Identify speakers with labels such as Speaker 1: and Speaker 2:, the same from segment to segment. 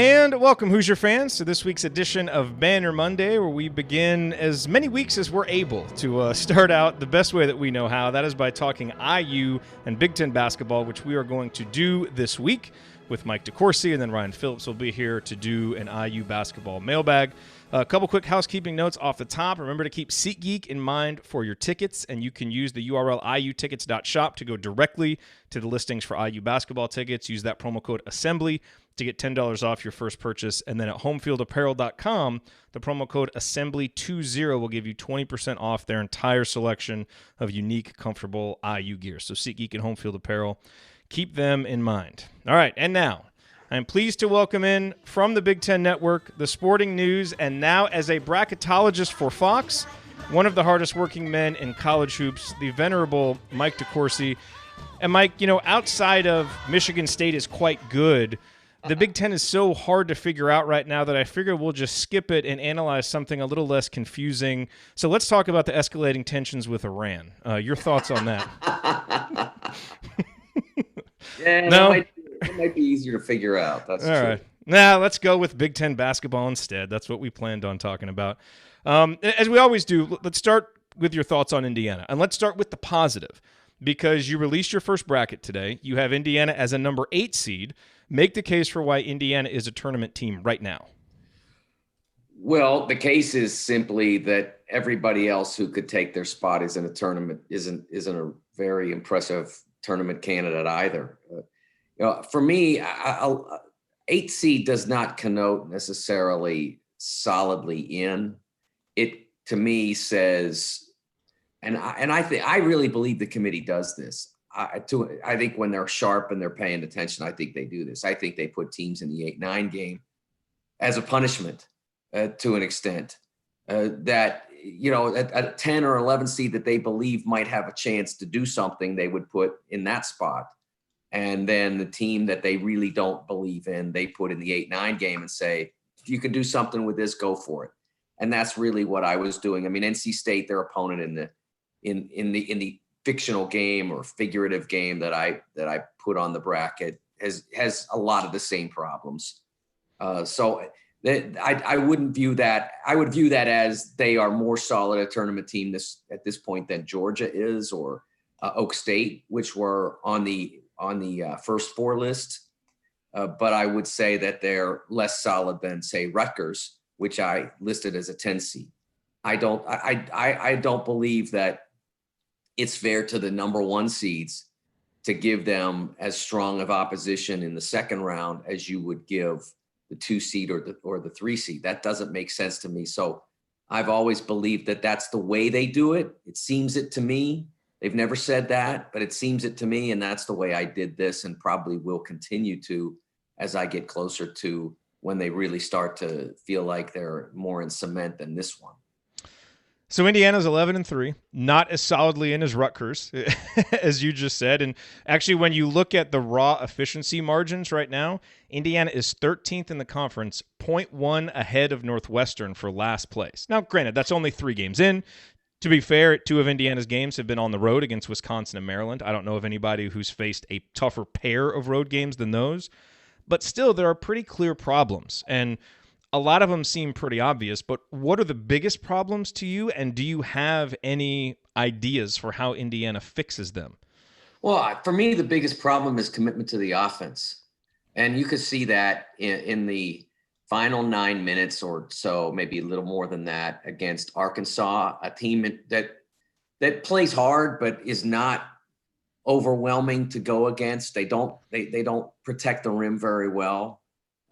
Speaker 1: And welcome, Hoosier fans, to this week's edition of Banner Monday, where we begin as many weeks as we're able to start out the best way that we know how. That is by talking IU and Big Ten basketball, which we are going to do this week with Mike DeCourcy, and then Ryan Phillips will be here to do an IU basketball mailbag. A couple quick housekeeping notes off the top. Remember to keep SeatGeek in mind for your tickets, and you can use the URL iutickets.shop to go directly to the listings for IU basketball tickets. Use that promo code ASSEMBLY to get $10 off your first purchase. And then at homefieldapparel.com, the promo code ASSEMBLY20 will give you 20% off their entire selection of unique, comfortable IU gear. So SeatGeek and Homefield Apparel, keep them in mind. All right, and now I'm pleased to welcome in from the Big Ten Network, the Sporting News, and now as a bracketologist for Fox, one of the hardest working men in college hoops, the venerable Mike DeCourcy. And Mike, you know, outside of Michigan State is quite good, the Big Ten is so hard to figure out right now that I figure we'll just skip it and analyze something a little less confusing. So let's talk about the escalating tensions with Iran. Your thoughts on that?
Speaker 2: Yeah,
Speaker 1: no?
Speaker 2: It might be easier to figure out. That's
Speaker 1: all
Speaker 2: true.
Speaker 1: Right. Nah, let's go with Big Ten basketball instead. That's what we planned on talking about. As we always do, let's start with your thoughts on Indiana. And let's start with the positive, because you released your first bracket today. You have Indiana as a number 8 seed. Make the case for why Indiana is a tournament team right now.
Speaker 2: Well, the case is simply that everybody else who could take their spot is in a tournament isn't a very impressive tournament candidate either. For me, 8 seed does not connote necessarily solidly in. It to me says, and I really believe the committee does this. I think when they're sharp and they're paying attention, I think they do this. I think they put teams in the 8-9 game as a punishment to an extent that, you know, at a 10 or 11 seed that they believe might have a chance to do something, they would put in that spot. And then the team that they really don't believe in, they put in the 8-9 game and say, if you can do something with this, go for it. And that's really what I was doing. I mean, NC State, their opponent in the fictional game or figurative game that I put on the bracket has a lot of the same problems. So I wouldn't view that. I would view that as they are more solid a tournament team at this point than Georgia is, or Oak State, which were on the first 4 list. But I would say that they're less solid than, say, Rutgers, which I listed as a 10 seed. I don't believe that it's fair to the number 1 seeds to give them as strong of opposition in the second round as you would give the 2 seed or the 3 seed. That doesn't make sense to me. So I've always believed that that's the way they do it. It seems it to me. They've never said that, but it seems it to me. And that's the way I did this, and probably will continue to as I get closer to when they really start to feel like they're more in cement than this one.
Speaker 1: So Indiana's 11-3, not as solidly in as Rutgers, as you just said. And actually, when you look at the raw efficiency margins right now, Indiana is 13th in the conference, 0.1 ahead of Northwestern for last place. Now, granted, that's only 3 games in. To be fair, 2 of Indiana's games have been on the road against Wisconsin and Maryland. I don't know of anybody who's faced a tougher pair of road games than those. But still, there are pretty clear problems. And a lot of them seem pretty obvious, but what are the biggest problems to you, and do you have any ideas for how Indiana fixes them?
Speaker 2: Well, for me, the biggest problem is commitment to the offense. And you could see that in the final 9 minutes or so, maybe a little more than that, against Arkansas, a team that plays hard but is not overwhelming to go against. They don't protect the rim very well.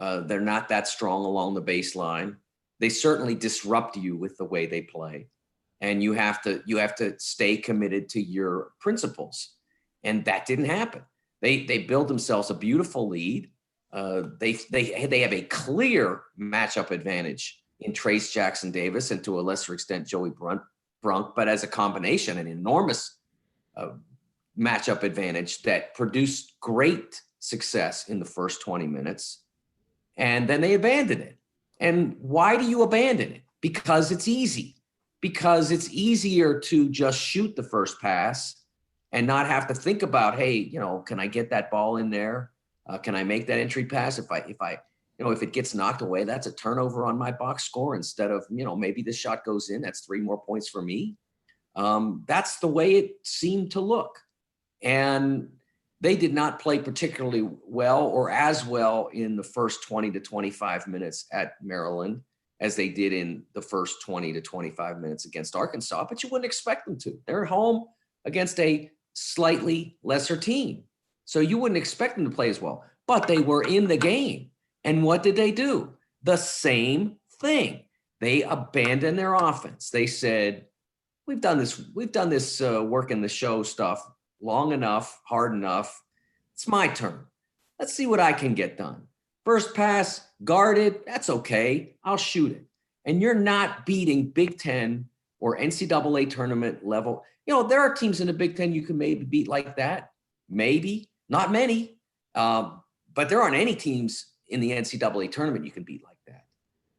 Speaker 2: They're not that strong along the baseline. They certainly disrupt you with the way they play, and you have to stay committed to your principles. And that didn't happen. They build themselves a beautiful lead. They have a clear matchup advantage in Trace Jackson Davis, and to a lesser extent Joey Brunk, but as a combination, an enormous matchup advantage that produced great success in the first 20 minutes. And then they abandon it. And why do you abandon it? Because it's easy. Because it's easier to just shoot the first pass and not have to think about, hey, can I get that ball in there? Can I make that entry pass? If if it gets knocked away, that's a turnover on my box score instead of, maybe this shot goes in, that's 3 more points for me. That's the way it seemed to look. And they did not play particularly well or as well in the first 20 to 25 minutes at Maryland as they did in the first 20 to 25 minutes against Arkansas, but you wouldn't expect them to. They're home against a slightly lesser team. So you wouldn't expect them to play as well, but they were in the game. And what did they do? The same thing. They abandoned their offense. They said, we've done this working the show stuff long enough, hard enough. It's my turn. Let's see what I can get done. First pass, guarded, that's okay. I'll shoot it. And you're not beating Big Ten or NCAA tournament level. There are teams in the Big Ten you can maybe beat like that. Maybe, not many. But there aren't any teams in the NCAA tournament you can beat like that.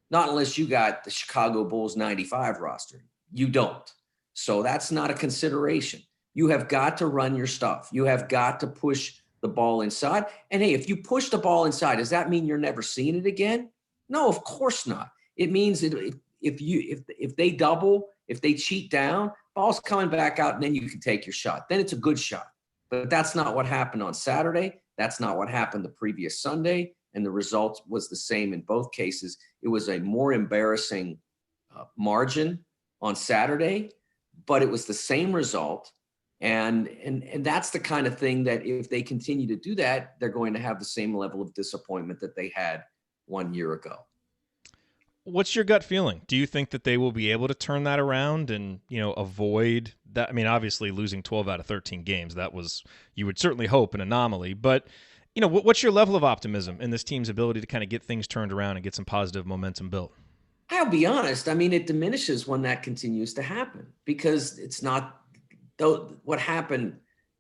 Speaker 2: Not unless you got the Chicago Bulls 95 roster. You don't. So that's not a consideration. You have got to run your stuff. You have got to push the ball inside. And hey, if you push the ball inside, does that mean you're never seeing it again? No, of course not. It means that if they double, if they cheat down, ball's coming back out and then you can take your shot. Then it's a good shot. But that's not what happened on Saturday. That's not what happened the previous Sunday. And the result was the same in both cases. It was a more embarrassing margin on Saturday, but it was the same result. And that's the kind of thing that if they continue to do that, they're going to have the same level of disappointment that they had 1 year ago.
Speaker 1: What's your gut feeling? Do you think that they will be able to turn that around and, avoid that? I mean, obviously losing 12 out of 13 games, that was, you would certainly hope, an anomaly. But, what's your level of optimism in this team's ability to kind of get things turned around and get some positive momentum built?
Speaker 2: I'll be honest. I mean, it diminishes when that continues to happen because it's not what happened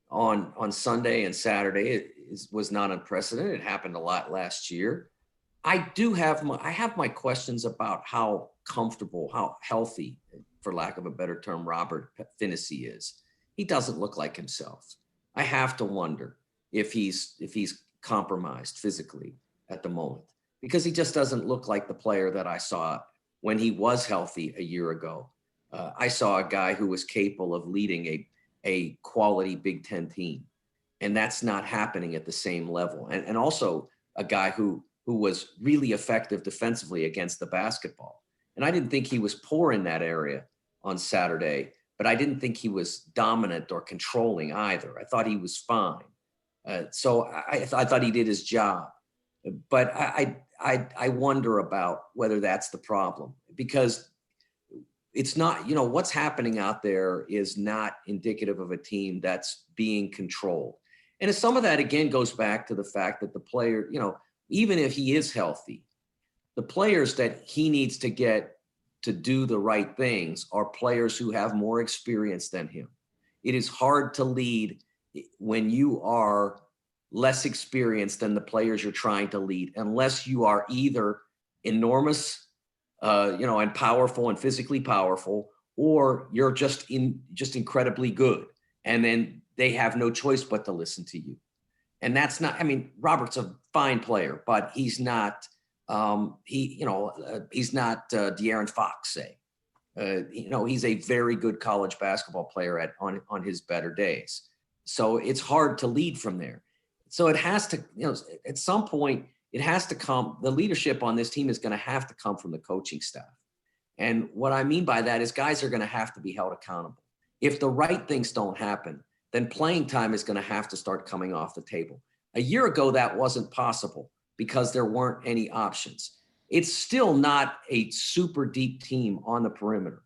Speaker 2: on Sunday and Saturday was not unprecedented. It happened a lot last year. I have my questions about how comfortable, how healthy, for lack of a better term, Rob Phinisee is. He doesn't look like himself. I have to wonder if he's compromised physically at the moment because he just doesn't look like the player that I saw when he was healthy a year ago. I saw a guy who was capable of leading a quality Big Ten team, and that's not happening at the same level. And also a guy who was really effective defensively against the basketball. And I didn't think he was poor in that area on Saturday, but I didn't think he was dominant or controlling either. I thought he was fine. So I thought he did his job. But I wonder about whether that's the problem because it's not, what's happening out there is not indicative of a team that's being controlled. And some of that, again, goes back to the fact that the player, even if he is healthy, the players that he needs to get to do the right things are players who have more experience than him. It is hard to lead when you are less experienced than the players you're trying to lead, unless you are either enormous, and powerful and physically powerful, or you're just incredibly good. And then they have no choice but to listen to you. And that's not, Robert's a fine player, but he's not, he's not De'Aaron Fox, say. He's a very good college basketball player on his better days. So it's hard to lead from there. So it has to, at some point, it has to come, the leadership on this team is going to have to come from the coaching staff. And what I mean by that is guys are going to have to be held accountable. If the right things don't happen, then playing time is going to have to start coming off the table. A year ago, that wasn't possible because there weren't any options. It's still not a super deep team on the perimeter.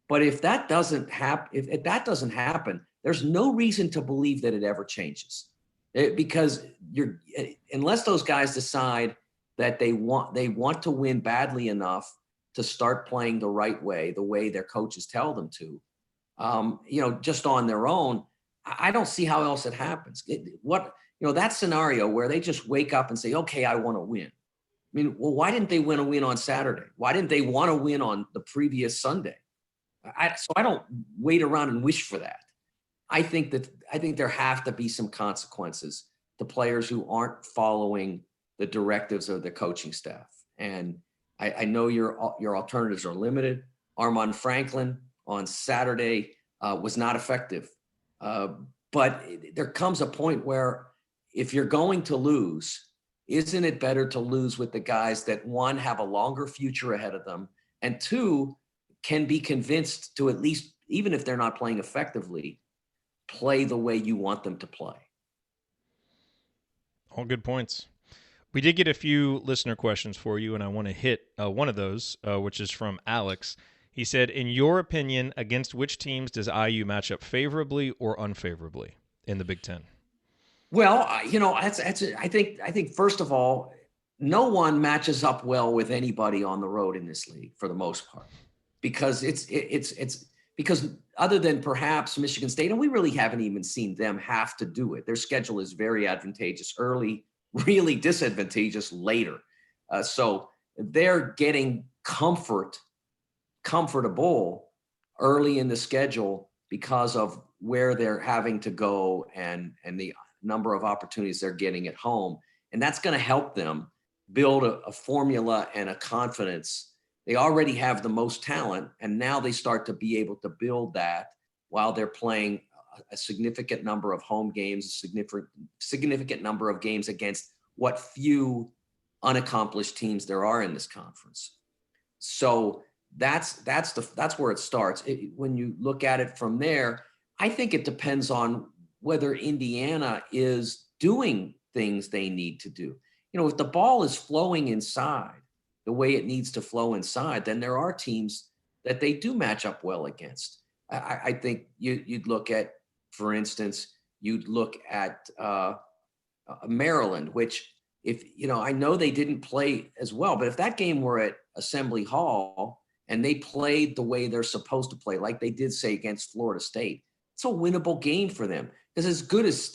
Speaker 2: But if that doesn't happen, there's no reason to believe that it ever changes. Because unless those guys decide that they want to win badly enough to start playing the right way, the way their coaches tell them to, just on their own, I don't see how else it happens. That scenario where they just wake up and say, okay, I want to win. Why didn't they win on Saturday? Why didn't they want to win on the previous Sunday? So I don't wait around and wish for that. I think there have to be some consequences to players who aren't following the directives of the coaching staff. And I know your alternatives are limited. Armand Franklin on Saturday was not effective. But there comes a point where if you're going to lose, isn't it better to lose with the guys that, one, have a longer future ahead of them, and two, can be convinced to at least, even if they're not playing effectively, play the way you want them to play?
Speaker 1: All good points. We did get a few listener questions for you, and I want to hit one of those, which is from Alex. He said, in your opinion, against which teams does IU match up favorably or unfavorably in the Big Ten?
Speaker 2: Well, I think first of all, no one matches up well with anybody on the road in this league for the most part, because it's because other than perhaps Michigan State, and we really haven't even seen them have to do it. Their schedule is very advantageous early, really disadvantageous later. So they're getting comfortable early in the schedule because of where they're having to go and the number of opportunities they're getting at home. And that's going to help them build a formula and a confidence. They already have the most talent, and now they start to be able to build that while they're playing a significant number of home games, a significant number of games against what few unaccomplished teams there are in this conference. So that's where it starts. When you look at it from there, I think it depends on whether Indiana is doing things they need to do. If the ball is flowing inside the way it needs to flow inside, then there are teams that they do match up well against. I think you'd look at, for instance, Maryland, which, I know they didn't play as well, but if that game were at Assembly Hall and they played the way they're supposed to play, like they did say against Florida State, it's a winnable game for them. Because as good as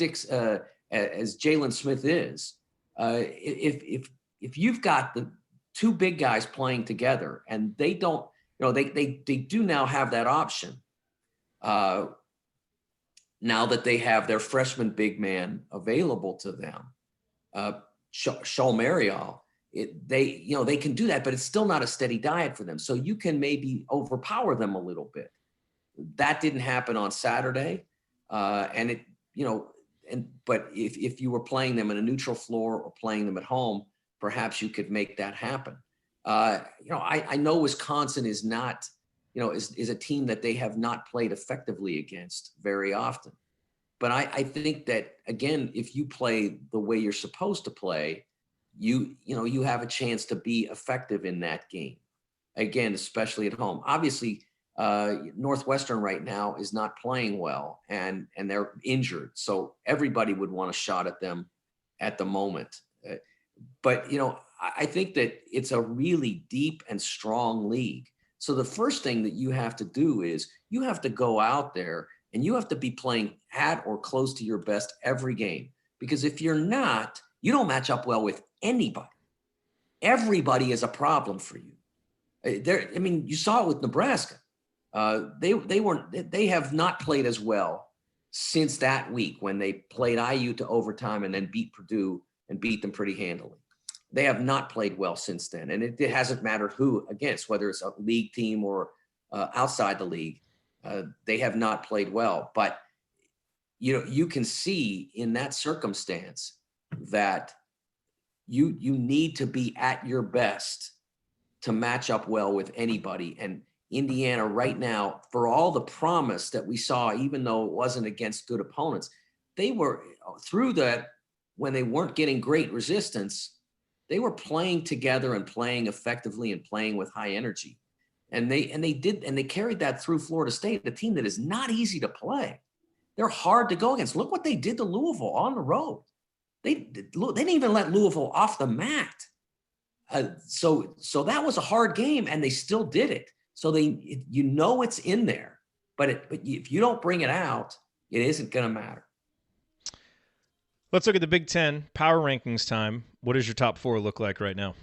Speaker 2: as Jalen Smith is, if you've got the two big guys playing together and they don't, they do now have that option. Now that they have their freshman big man available to them, Shaul Marial, they can do that, but it's still not a steady diet for them. So you can maybe overpower them a little bit. That didn't happen on Saturday, but if you were playing them in a neutral floor or playing them at home, perhaps you could make that happen. I know Wisconsin is not, is a team that they have not played effectively against very often. But I think that, again, if you play the way you're supposed to play, you have a chance to be effective in that game. Again, especially at home. Obviously, Northwestern right now is not playing well and they're injured. So everybody would want a shot at them at the moment. But I think that it's a really deep and strong league. So the first thing that you have to do is you have to go out there and you have to be playing at or close to your best every game. Because if you're not, you don't match up well with anybody. Everybody is a problem for you. You saw it with Nebraska. They have not played as well since that week when they played IU to overtime and then beat Purdue and beat them pretty handily. They have not played well since then. And it hasn't mattered who against, whether it's a league team or outside the league. They have not played well. But, you can see in that circumstance that you need to be at your best to match up well with anybody. And Indiana right now, for all the promise that we saw, even though it wasn't against good opponents, they were through that when they weren't getting great resistance, they were playing together and playing effectively and playing with high energy. And they carried that through Florida State, the team that is not easy to play. They're hard to go against. Look what they did to Louisville on the road. They didn't even let Louisville off the mat. So that was a hard game, and they still did it. So it's in there, but if you don't bring it out, it isn't going to matter.
Speaker 1: Let's look at the Big Ten power rankings time. What does your top four look like right now?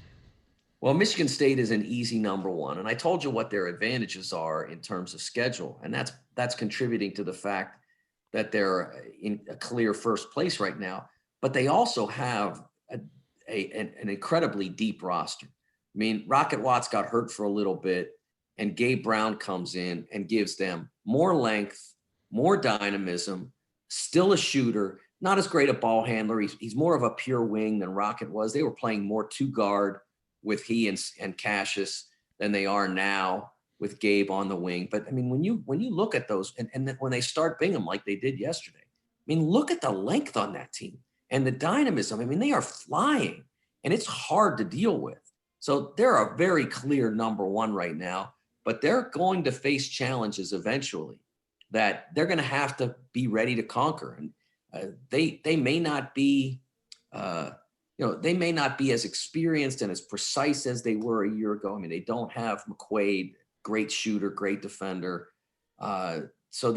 Speaker 2: Well, Michigan State is an easy number one, and I told you what their advantages are in terms of schedule, and that's contributing to the fact that they're in a clear first place right now. But they also have an incredibly deep roster. I mean, Rocket Watts got hurt for a little bit, and Gabe Brown comes in and gives them more length, more dynamism, still a shooter, not as great a ball handler. He's more of a pure wing than Rocket was. They were playing more two guard with he and Cassius than they are now with Gabe on the wing. But I mean, when you look at those and then when they start Bingham like they did yesterday, I mean, look at the length on that team and the dynamism. I mean, they are flying and it's hard to deal with. So they're a very clear number one right now, but they're going to face challenges eventually that they're going to have to be ready to conquer. And they may not be, they may not be as experienced and as precise as they were a year ago. I mean, they don't have McQuaid, great shooter, great defender. So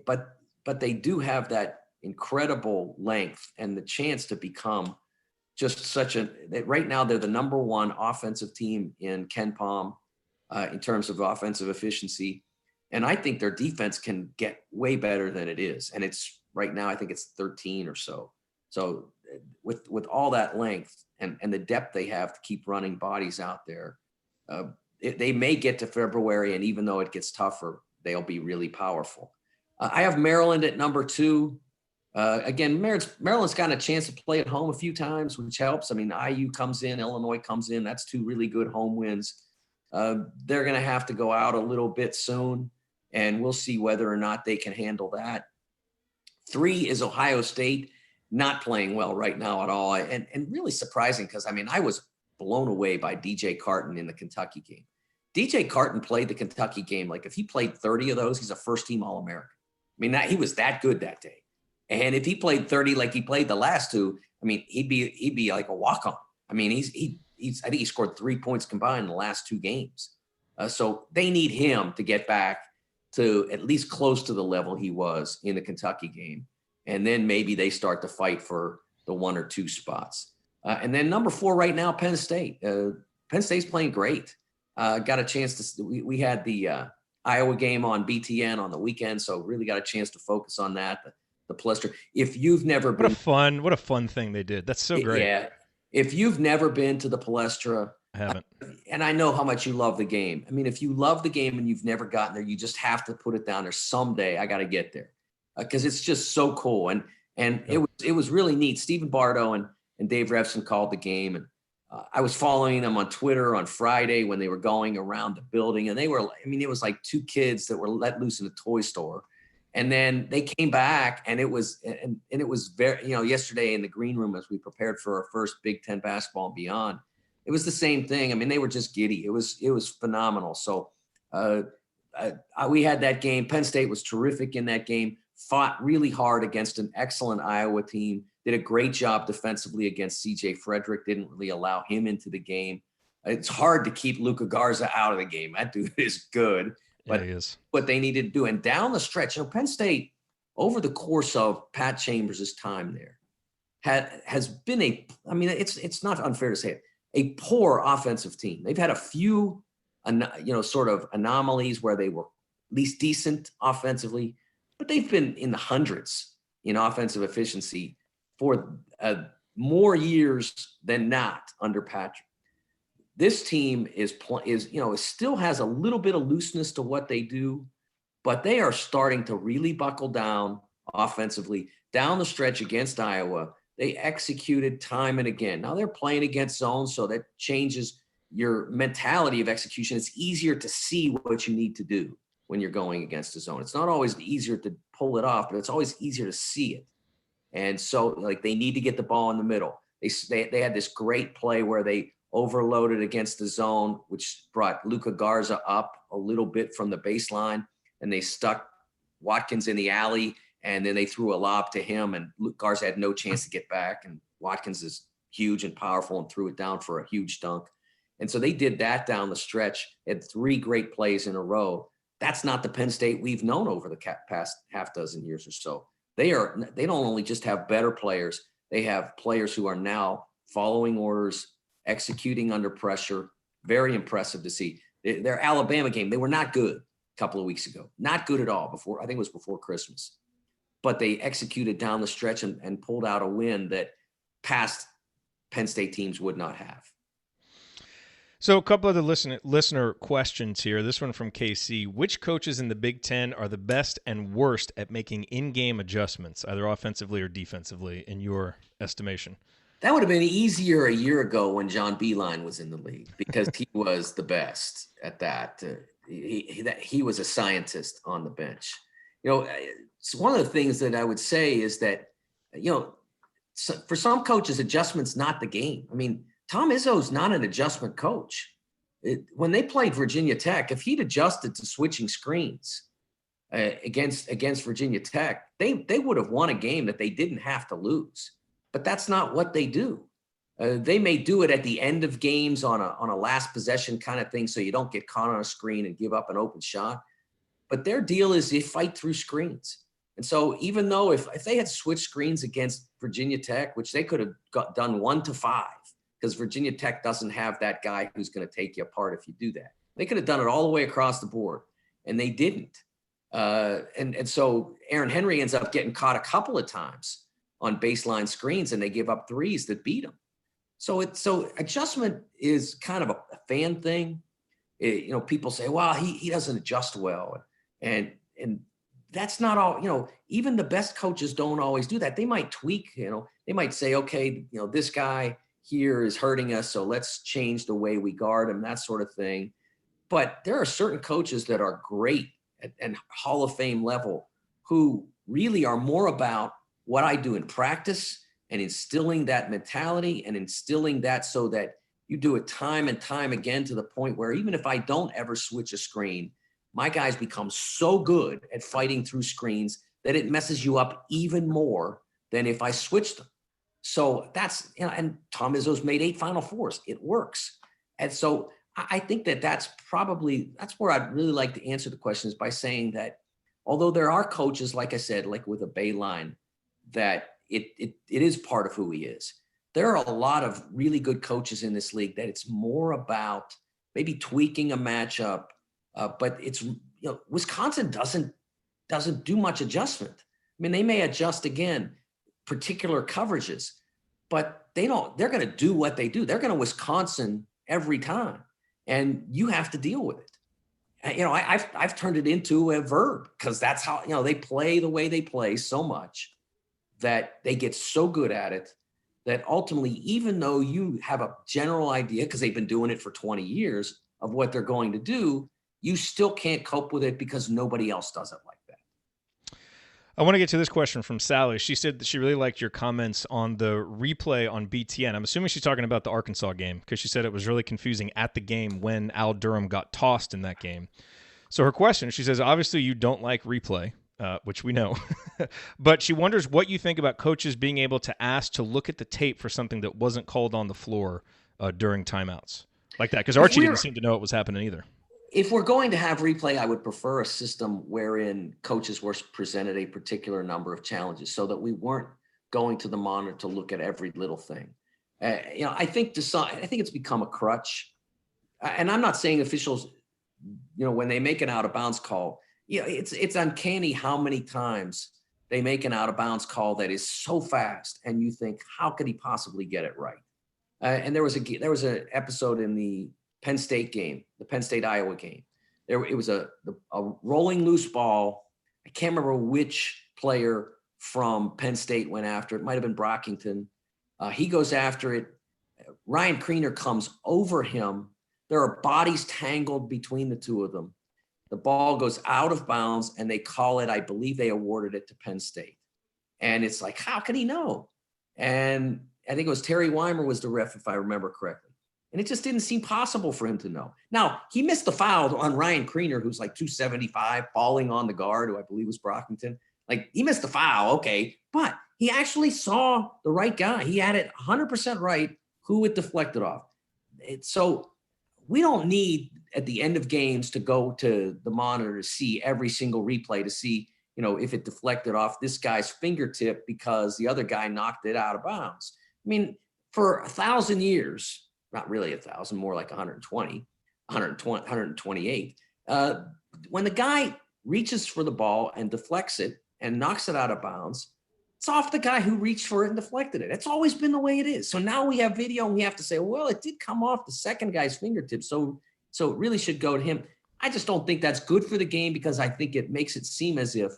Speaker 2: but they do have that incredible length and the chance to become just right now they're the number one offensive team in KenPom in terms of offensive efficiency. And I think their defense can get way better than it is. And it's right now, I think it's 13 or so. So with all that length and the depth they have to keep running bodies out there, they may get to February. And even though it gets tougher, they'll be really powerful. I have Maryland at number 2. Again, Maryland's gotten a chance to play at home a few times, which helps. I mean, IU comes in, Illinois comes in. That's 2 really good home wins. They're going to have to go out a little bit soon, and we'll see whether or not they can handle that. 3 is Ohio State, not playing well right now at all, and really surprising because, I mean, I was blown away by DJ Carton in the Kentucky game. DJ Carton played the Kentucky game like if he played 30 of those, he's a first-team All-American. I mean, he was that good that day. And if he played 30 like he played the last 2, I mean, he'd be like a walk-on. I mean, I think he scored 3 points combined in the last 2 games. So they need him to get back to at least close to the level he was in the Kentucky game. And then maybe they start to fight for the 1 or 2 spots. And then number 4 right now, Penn State. Penn State's playing great. Got a chance to we had the Iowa game on BTN on the weekend, so really got a chance to focus on that. The Palestra. If you've never been,
Speaker 1: what a fun thing they did. That's so great.
Speaker 2: Yeah. If you've never been to the Palestra,
Speaker 1: I haven't.
Speaker 2: And I know how much you love the game. I mean, if you love the game and you've never gotten there, you just have to put it down there. Someday I got to get there because it's just so cool. And it was really neat. Stephen Bardo and Dave Revson called the game, and I was following them on Twitter on Friday when they were going around the building, and it was like 2 kids that were let loose in a toy store. And then they came back, and it was very, yesterday in the green room as we prepared for our first Big Ten basketball and beyond, it was the same thing. I mean, they were just giddy. It was phenomenal. So we had that game. Penn State was terrific in that game, fought really hard against an excellent Iowa team, did a great job defensively against CJ Frederick, didn't really allow him into the game. It's hard to keep Luka Garza out of the game. That dude is good. But what they needed to do, and down the stretch, Penn State, over the course of Pat Chambers' time there, has been it's not unfair to say it, a poor offensive team. They've had a few, sort of anomalies where they were at least decent offensively, but they've been in the hundreds in offensive efficiency for more years than not under Patrick. This team still has a little bit of looseness to what they do, but they are starting to really buckle down offensively. Down the stretch against Iowa, they executed time and again. Now they're playing against zones, so that changes your mentality of execution. It's easier to see what you need to do when you're going against a zone. It's not always easier to pull it off, but it's always easier to see it. And so, they need to get the ball in the middle. They had this great play where they overloaded against the zone, which brought Luka Garza up a little bit from the baseline, and they stuck Watkins in the alley, and then they threw a lob to him, and Luka Garza had no chance to get back, and Watkins is huge and powerful and threw it down for a huge dunk. And so they did that down the stretch, had 3 great plays in a row. That's not the Penn State we've known over the past half dozen years or so. They don't only just have better players, they have players who are now following orders, executing under pressure. Very impressive to see. Their Alabama game, they were not good a couple of weeks ago. Not good at all I think it was before Christmas. But they executed down the stretch and pulled out a win that passed Penn State teams would not have.
Speaker 1: So a couple of the listener questions here. This one from KC. Which coaches in the Big Ten are the best and worst at making in-game adjustments, either offensively or defensively, in your estimation?
Speaker 2: That would have been easier a year ago when John Beilein was in the league because he was the best at that. He was a scientist on the bench. So one of the things that I would say is that, for some coaches, adjustment's not the game. I mean, Tom Izzo's not an adjustment coach. When they played Virginia Tech, if he'd adjusted to switching screens against Virginia Tech, they would have won a game that they didn't have to lose. But that's not what they do. They may do it at the end of games on a last possession kind of thing, so you don't get caught on a screen and give up an open shot. But their deal is they fight through screens. And so even though if they had switched screens against Virginia Tech, which they could have done 1-5, because Virginia Tech doesn't have that guy who's going to take you apart if you do that. They could have done it all the way across the board, and they didn't. And so Aaron Henry ends up getting caught a couple of times on baseline screens, and they give up threes that beat them. So adjustment is kind of a fan thing. People say, well, he doesn't adjust well. And that's not all, even the best coaches don't always do that. They might tweak, they might say, okay, this guy here is hurting us, so let's change the way we guard him, that sort of thing. But there are certain coaches that are great and Hall of Fame level who really are more about what I do in practice and instilling that mentality and instilling that so that you do it time and time again to the point where even if I don't ever switch a screen, my guys become so good at fighting through screens that it messes you up even more than if I switched them. So that's, and Tom Izzo's made 8 Final Fours. It works. And so I think that's where I'd really like to answer the question is by saying that although there are coaches, like I said, like with a Beilein, that it is part of who he is. There are a lot of really good coaches in this league that it's more about maybe tweaking a matchup, but it's, Wisconsin doesn't do much adjustment. I mean, they may adjust again, particular coverages, but they're going to do what they do. They're going to Wisconsin every time, and you have to deal with it. I've turned it into a verb because that's how, they play the way they play so much that they get so good at it that ultimately, even though you have a general idea, because they've been doing it for 20 years of what they're going to do, you still can't cope with it because nobody else does it like that.
Speaker 1: I want to get to this question from Sally. She said that she really liked your comments on the replay on BTN. I'm assuming she's talking about the Arkansas game because she said it was really confusing at the game when Al Durham got tossed in that game. So her question, she says, obviously you don't like replay, which we know, but she wonders what you think about coaches being able to ask to look at the tape for something that wasn't called on the floor during timeouts like that, because Archie didn't seem to know what was happening either.
Speaker 2: If we're going to have replay, I would prefer a system wherein coaches were presented a particular number of challenges so that we weren't going to the monitor to look at every little thing. I think it's become a crutch. And I'm not saying officials, when they make an out of bounds call, it's uncanny how many times they make an out of bounds call that is so fast and you think, how could he possibly get it right? And there was an episode in the Penn State game, the Penn State-Iowa game. It was a rolling loose ball. I can't remember which player from Penn State went after it. Might have been Brockington. He goes after it. Ryan Kriener comes over him. There are bodies tangled between the two of them. The ball goes out of bounds, and they call it, I believe they awarded it to Penn State. And it's like, how could he know? And I think it was Terry Weimer was the ref, if I remember correctly. And it just didn't seem possible for him to know. Now, he missed the foul on Ryan Kriener, who's like 275, falling on the guard, who I believe was Brockington. Like, he missed the foul, okay. But he actually saw the right guy. He had it 100% right who it deflected off. So we don't need, at the end of games, to go to the monitor to see every single replay to see, if it deflected off this guy's fingertip because the other guy knocked it out of bounds. I mean, for 1,000 years, not really 1,000, more like 128. When the guy reaches for the ball and deflects it and knocks it out of bounds, It's off the guy who reached for it and deflected it. It's always been the way it is. So now we have video and we have to say, well, it did come off the second guy's fingertips. So it really should go to him. I just don't think that's good for the game because I think it makes it seem as if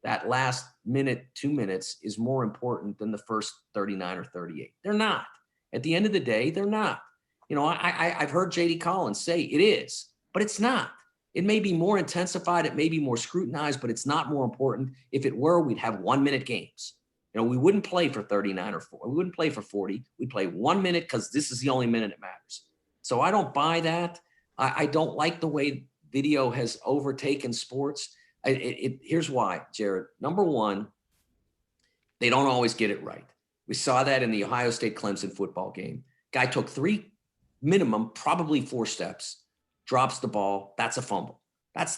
Speaker 2: that last minute, 2 minutes is more important than the first 39 or 38. They're not. At the end of the day, they're not. You know, I've heard J.D. Collins say it is, but it's not. It may be more intensified. It may be more scrutinized, but it's not more important. If it were, we'd have 1 minute games. You know, we wouldn't play for 39 or 40. We wouldn't play for 40. We'd play 1 minute because this is the only minute it matters. So I don't buy that. I don't like the way video has overtaken sports. Here's why, Jerod. Number one, they don't always get it right. We saw that in the Ohio State Clemson football game. Guy took 3 minimum, probably 4 steps, drops the ball. That's a fumble. That's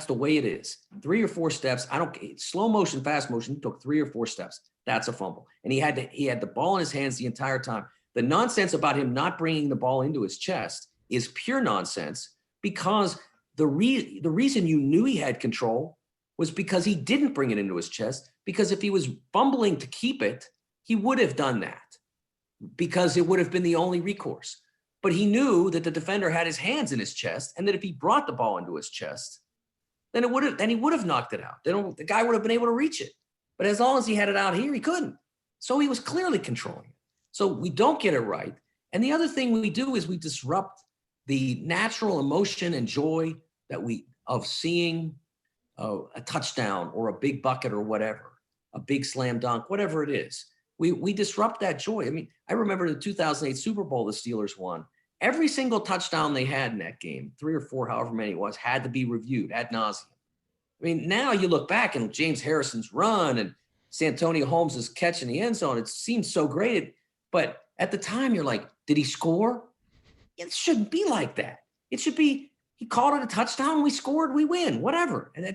Speaker 2: the way it is. 3 or 4 steps. Slow motion, fast motion. He took 3 or 4 steps. That's a fumble. And he had the ball in his hands the entire time. The nonsense about him not bringing the ball into his chest is pure nonsense because the reason you knew he had control was because he didn't bring it into his chest, because if he was fumbling to keep it, he would have done that because it would have been the only recourse. But he knew that the defender had his hands in his chest and that if he brought the ball into his chest, then he would have knocked it out. The guy would have been able to reach it. But as long as he had it out here, he couldn't. So he was clearly controlling it. So we don't get it right. And the other thing we do is we disrupt the natural emotion and joy of seeing a touchdown or a big bucket or whatever, a big slam dunk, whatever it is. We disrupt that joy. I mean, I remember the 2008 Super Bowl the Steelers won. Every single touchdown they had in that game, 3 or 4, however many it was, had to be reviewed ad nauseum. I mean, now you look back and James Harrison's run and Santonio Holmes' catch in the end zone, it seems so great. But at the time, you're like, did he score? It shouldn't be like that. It should be, he called it a touchdown, we scored, we win, whatever. And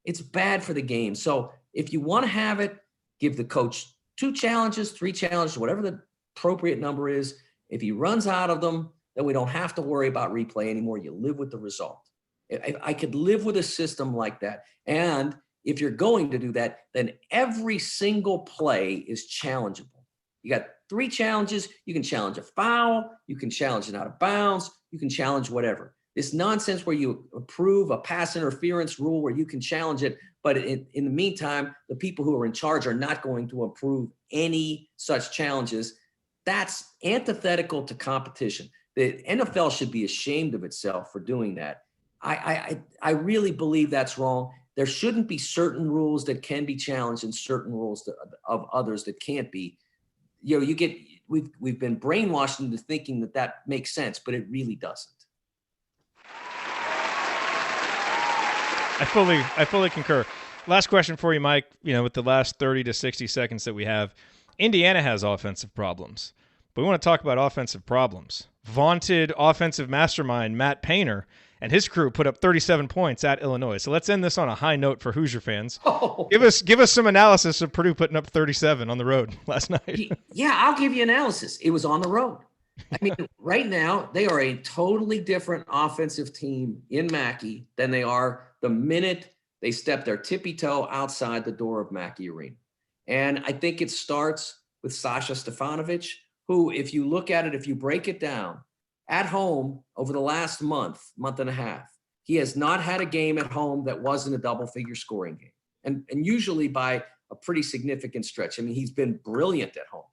Speaker 2: it's bad for the game. So if you want to have it, give the coach 2 challenges, 3 challenges, whatever the appropriate number is. If he runs out of them, then we don't have to worry about replay anymore. You live with the result. I could live with a system like that. And if you're going to do that, then every single play is challengeable. You got 3 challenges. You can challenge a foul. You can challenge an out of bounds. You can challenge whatever. This nonsense where you approve a pass interference rule where you can challenge it, but in the meantime, the people who are in charge are not going to approve any such challenges. That's antithetical to competition. The NFL should be ashamed of itself for doing that. I really believe that's wrong. There shouldn't be certain rules that can be challenged and certain rules of others that can't be. You know, we've been brainwashed into thinking that makes sense, but it really doesn't.
Speaker 1: I fully concur. Last question for you, Mike. You know, with the last 30 to 60 seconds that we have, Indiana has offensive problems, but we want to talk about offensive problems. Vaunted offensive mastermind Matt Painter and his crew put up 37 points at Illinois. So let's end this on a high note for Hoosier fans.
Speaker 2: Oh.
Speaker 1: Give us some analysis of Purdue putting up 37 on the road last night.
Speaker 2: Yeah, I'll give you analysis. It was on the road. I mean, right now, they are a totally different offensive team in Mackey than they are the minute they step their tippy toe outside the door of Mackey Arena. And I think it starts with Sasha Stefanovic, who, if you look at it, if you break it down, at home over the last month and a half, he has not had a game at home that wasn't a double-figure scoring game. And usually by a pretty significant stretch. I mean, he's been brilliant at home.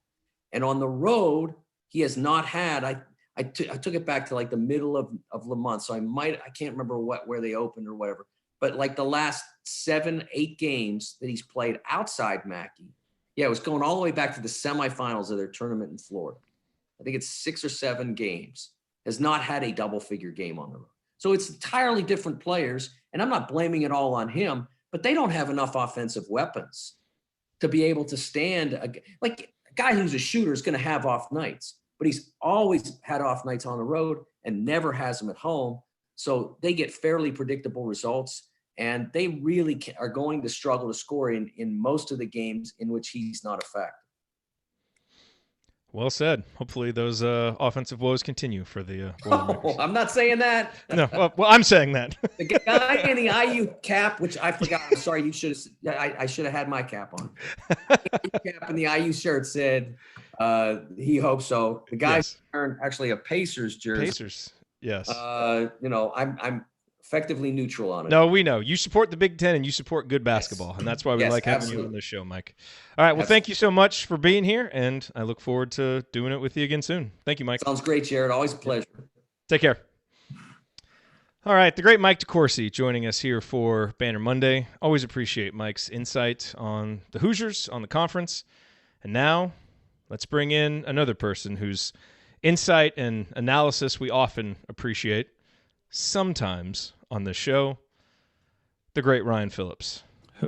Speaker 2: And on the road, he has not had, I took it back to like the middle of the month. So I can't remember where they opened or whatever, but like the last 7-8 games that he's played outside Mackey. Yeah, it was going all the way back to the semifinals of their tournament in Florida. I think it's 6 or 7 games, has not had a double figure game on the road. So it's entirely different players. And I'm not blaming it all on him, but they don't have enough offensive weapons to be able to stand. Like a guy who's a shooter is going to have off nights, but he's always had off nights on the road and never has them at home. So they get fairly predictable results, and they really are going to struggle to score in most of the games in which he's not a factor.
Speaker 1: Well said. Hopefully those offensive woes continue for the Boilermakers.
Speaker 2: Oh, I'm not saying that.
Speaker 1: No, well, I'm saying that.
Speaker 2: The guy in the IU cap, which I forgot. I'm sorry. You should have. I should have had my cap on. The cap in the IU shirt said he hopes so. The guy wearing actually a Pacers jersey.
Speaker 1: Pacers. Yes.
Speaker 2: I'm effectively neutral on it.
Speaker 1: No, we know. You support the Big Ten and you support good basketball, and that's why we like having you on this show, Mike. All right, well, thank you so much for being here, and I look forward to doing it with you again soon. Thank you, Mike.
Speaker 2: Sounds great, Jerod. Always a pleasure.
Speaker 1: Take care. All right, the great Mike DeCourcy joining us here for Banner Monday. Always appreciate Mike's insight on the Hoosiers, on the conference. And now let's bring in another person whose insight and analysis we often appreciate, sometimes on this show, the great Ryan Phillips.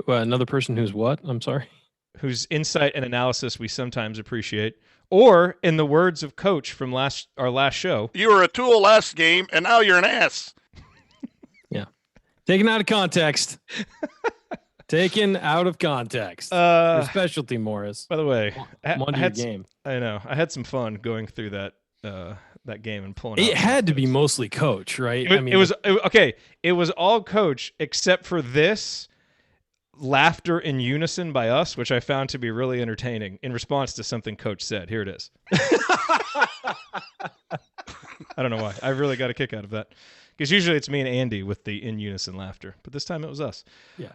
Speaker 3: Another person who's what? I'm sorry.
Speaker 1: Whose insight and analysis we sometimes appreciate. Or, in the words of Coach from our last show,
Speaker 4: you were a tool last game, and now you're an ass.
Speaker 3: Yeah. Taken out of context. Taken out of context. Your specialty, Morris.
Speaker 1: By the way,
Speaker 3: I game.
Speaker 1: I know. I had some fun going through that game and pulling
Speaker 3: it had to be mostly Coach, right?
Speaker 1: It was all Coach except for this laughter in unison by us, which I found to be really entertaining in response to something Coach said. Here it is. I don't know why. I really got a kick out of that. Because usually it's me and Andy with the in unison laughter, but this time it was us.
Speaker 3: Yeah.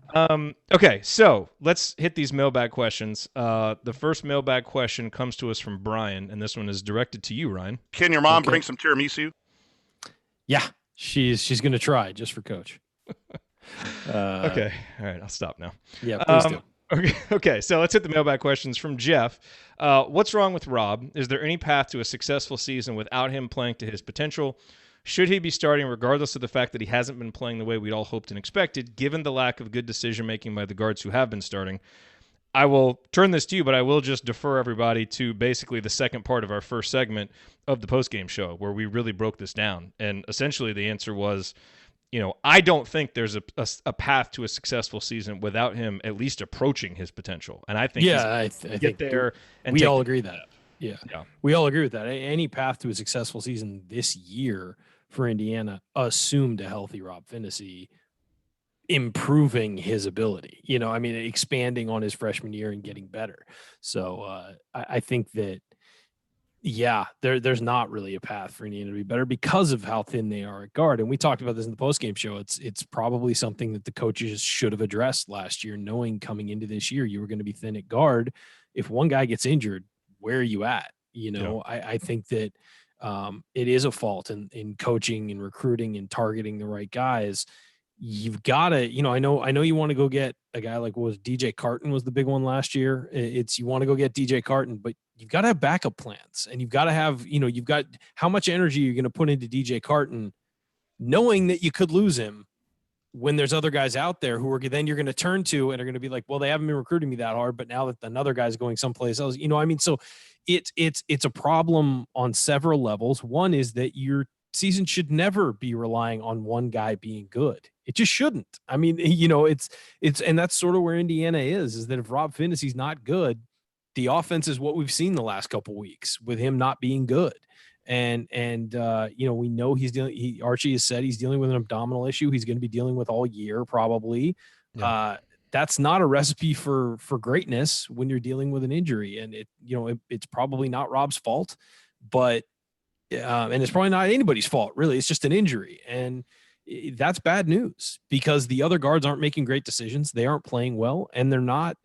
Speaker 1: Okay, so let's hit these mailbag questions. The first mailbag question comes to us from Brian, and this one is directed to you, Ryan.
Speaker 4: Can your mom bring some tiramisu?
Speaker 3: Yeah, she's going to try just for Coach.
Speaker 1: Okay, all right, I'll stop now.
Speaker 3: Yeah, please do.
Speaker 1: Okay, so let's hit the mailbag questions from Jeff. What's wrong with Rob? Is there any path to a successful season without him playing to his potential? Should he be starting regardless of the fact that he hasn't been playing the way we'd all hoped and expected, given the lack of good decision-making by the guards who have been starting? I will turn this to you, but I will just defer everybody to basically the second part of our first segment of the postgame show, where we really broke this down. And essentially the answer was, I don't think there's a path to a successful season without him at least approaching his potential. And I think
Speaker 3: I think
Speaker 1: there. And
Speaker 3: we all agree that. Yeah, we all agree with that. Any path to a successful season this year for Indiana assumed a healthy Rob Phinisee improving his ability, expanding on his freshman year and getting better. So I think that, there's not really a path for Indiana to be better because of how thin they are at guard. And we talked about this in the postgame show. It's probably something that the coaches should have addressed last year, knowing coming into this year, you were going to be thin at guard. If one guy gets injured, where are you at? I think that it is a fault in coaching and recruiting and targeting the right guys. You've got to, I know you want to go get a guy like DJ Carton was the big one last year. You want to go get DJ Carton, but you've got to have backup plans, and you've got to have, you've got how much energy you're going to put into DJ Carton, knowing that you could lose him when there's other guys out there who are then you're going to turn to and are going to be like, well, they haven't been recruiting me that hard, but now that another guy's going someplace else, so it's a problem on several levels. One is that your season should never be relying on one guy being good. It just shouldn't. It's and that's sort of where Indiana is that if Rob Phinisee's not good, the offense is what we've seen the last couple of weeks with him not being good. And we know Archie has said he's dealing with an abdominal issue. He's going to be dealing with all year probably. Yeah. That's not a recipe for greatness when you're dealing with an injury, and it's probably not Rob's fault, but and it's probably not anybody's fault really. It's just an injury, and that's bad news because the other guards aren't making great decisions. They aren't playing well, and they're not,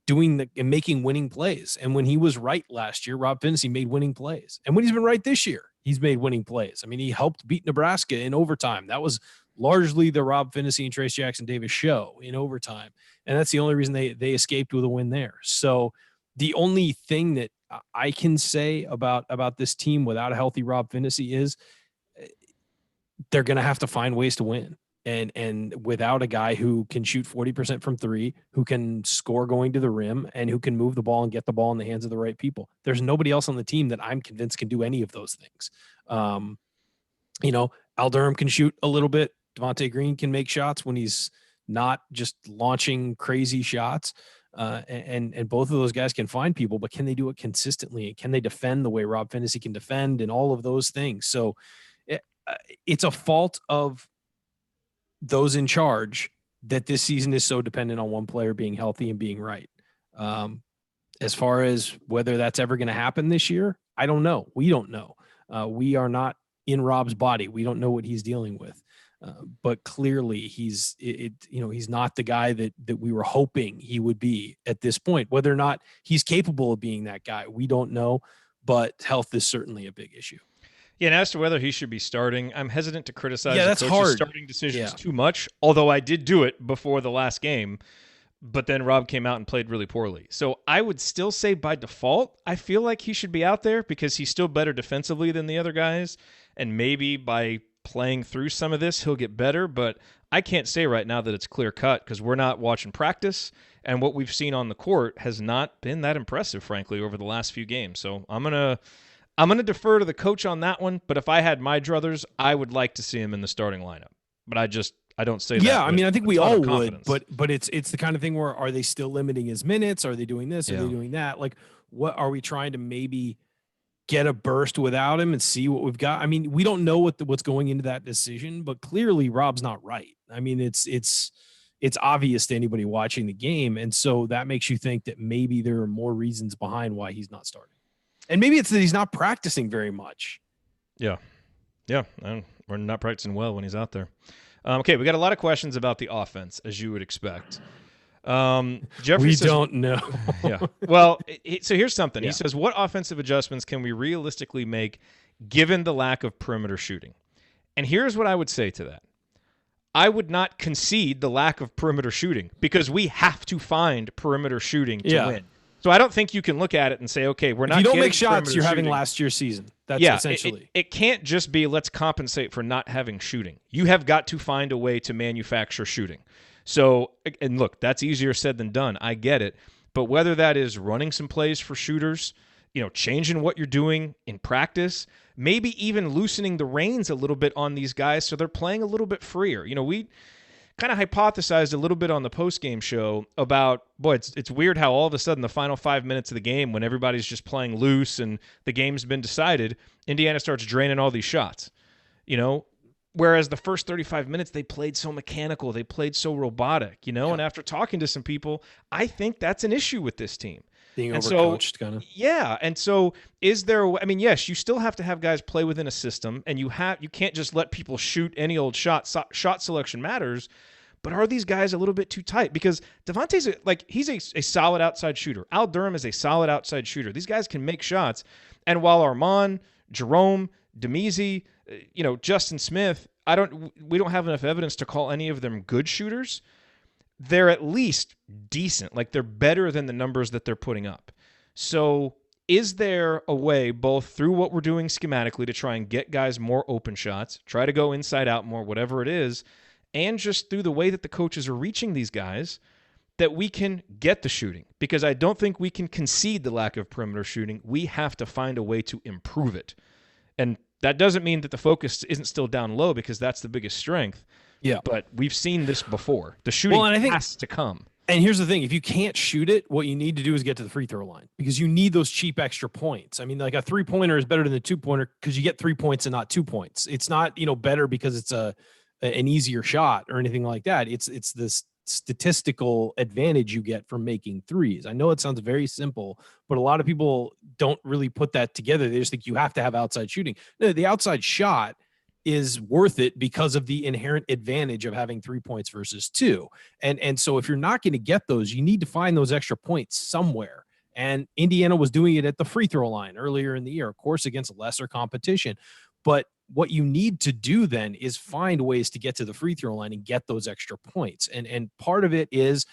Speaker 3: doing and making winning plays. And when he was right last year, Rob Phinisee made winning plays. And when he's been right this year, he's made winning plays. He helped beat Nebraska in overtime. That was largely the Rob Phinisee and Trace Jackson Davis show in overtime. And that's the only reason they escaped with a win there. So the only thing that I can say about this team without a healthy Rob Phinisee is they're going to have to find ways to win. And without a guy who can shoot 40% from three, who can score going to the rim, and who can move the ball and get the ball in the hands of the right people, there's nobody else on the team that I'm convinced can do any of those things. Al Durham can shoot a little bit. Devante Green can make shots when he's not just launching crazy shots. And both of those guys can find people, but can they do it consistently? Can they defend the way Rob Phinisee can defend and all of those things? So it's a fault of those in charge that this season is so dependent on one player being healthy and being right. As far as whether that's ever going to happen this year, I don't know. We don't know. We are not in Rob's body. We don't know what he's dealing with. But clearly he's not the guy that we were hoping he would be at this point. Whether or not he's capable of being that guy, we don't know, but health is certainly a big issue.
Speaker 1: Yeah, and as to whether he should be starting, I'm hesitant to criticize
Speaker 3: that's
Speaker 1: the coach's
Speaker 3: hard.
Speaker 1: starting decisions too much, although I did do it before the last game, but then Rob came out and played really poorly. So I would still say by default, I feel like he should be out there because he's still better defensively than the other guys, and maybe by playing through some of this, he'll get better, but I can't say right now that it's clear cut because we're not watching practice, and what we've seen on the court has not been that impressive, frankly, over the last few games. So I'm gonna defer to the coach on that one, but if I had my druthers, I would like to see him in the starting lineup. But I don't say that.
Speaker 3: Yeah, I mean, I think we all would,
Speaker 1: but
Speaker 3: but it's the kind of thing where are they still limiting his minutes? Are they doing this? Are they doing that? Like, what are we trying to maybe get a burst without him and see what we've got? I mean, we don't know what's going into that decision, but clearly Rob's not right. I mean, it's obvious to anybody watching the game, and so that makes you think that maybe there are more reasons behind why he's not starting. And maybe it's that he's not practicing very much.
Speaker 1: Yeah. We're not practicing well when he's out there. Okay, we got a lot of questions about the offense, as you would expect. Jeffrey
Speaker 3: we
Speaker 1: says,
Speaker 3: don't know.
Speaker 1: Yeah. Well, so here's something.
Speaker 3: Yeah.
Speaker 1: He says, what offensive adjustments can we realistically make given the lack of perimeter shooting? And here's what I would say to that. I would not concede the lack of perimeter shooting because we have to find perimeter shooting to win. So I don't think you can look at it and say, okay, we're not.
Speaker 3: If you don't make shots,
Speaker 1: perimeter
Speaker 3: you're having
Speaker 1: shooting.
Speaker 3: last year's season. That's essentially.
Speaker 1: It can't just be let's compensate for not having shooting. You have got to find a way to manufacture shooting. So, and look, that's easier said than done. I get it. But whether that is running some plays for shooters, changing what you're doing in practice, maybe even loosening the reins a little bit on these guys so they're playing a little bit freer. We kind of hypothesized a little bit on the post-game show about, it's weird how all of a sudden the final 5 minutes of the game when everybody's just playing loose and the game's been decided, Indiana starts draining all these shots, whereas the first 35 minutes they played so mechanical, they played so robotic, and after talking to some people, I think that's an issue with this team.
Speaker 3: Being overcoached, kind of.
Speaker 1: Yeah, and so is there? I mean, yes, you still have to have guys play within a system, and you can't just let people shoot any old shot. Shot selection matters, but are these guys a little bit too tight? Because Devante's he's a solid outside shooter. Al Durham is a solid outside shooter. These guys can make shots, and while Armand, Jerome, Demise, Justin Smith, we don't have enough evidence to call any of them good shooters. They're at least decent. Like, they're better than the numbers that they're putting up. So is there a way, both through what we're doing schematically to try and get guys more open shots, try to go inside out more, whatever it is, and just through the way that the coaches are reaching these guys, that we can get the shooting? Because I don't think we can concede the lack of perimeter shooting. We have to find a way to improve it. And that doesn't mean that the focus isn't still down low, because that's the biggest strength.
Speaker 3: Yeah.
Speaker 1: But we've seen this before. The shooting has to come.
Speaker 3: And here's the thing. If you can't shoot it, what you need to do is get to the free throw line, because you need those cheap extra points. I mean, like, a 3-pointer is better than a 2-pointer because you get 3 points and not 2 points. It's not, better because it's an easier shot or anything like that. It's this statistical advantage you get from making threes. I know it sounds very simple, but a lot of people don't really put that together. They just think you have to have outside shooting. No, the outside shot is worth it because of the inherent advantage of having 3 points versus 2. And so if you're not going to get those, you need to find those extra points somewhere. And Indiana was doing it at the free throw line earlier in the year, of course, against lesser competition. But what you need to do then is find ways to get to the free throw line and get those extra points. And part of it is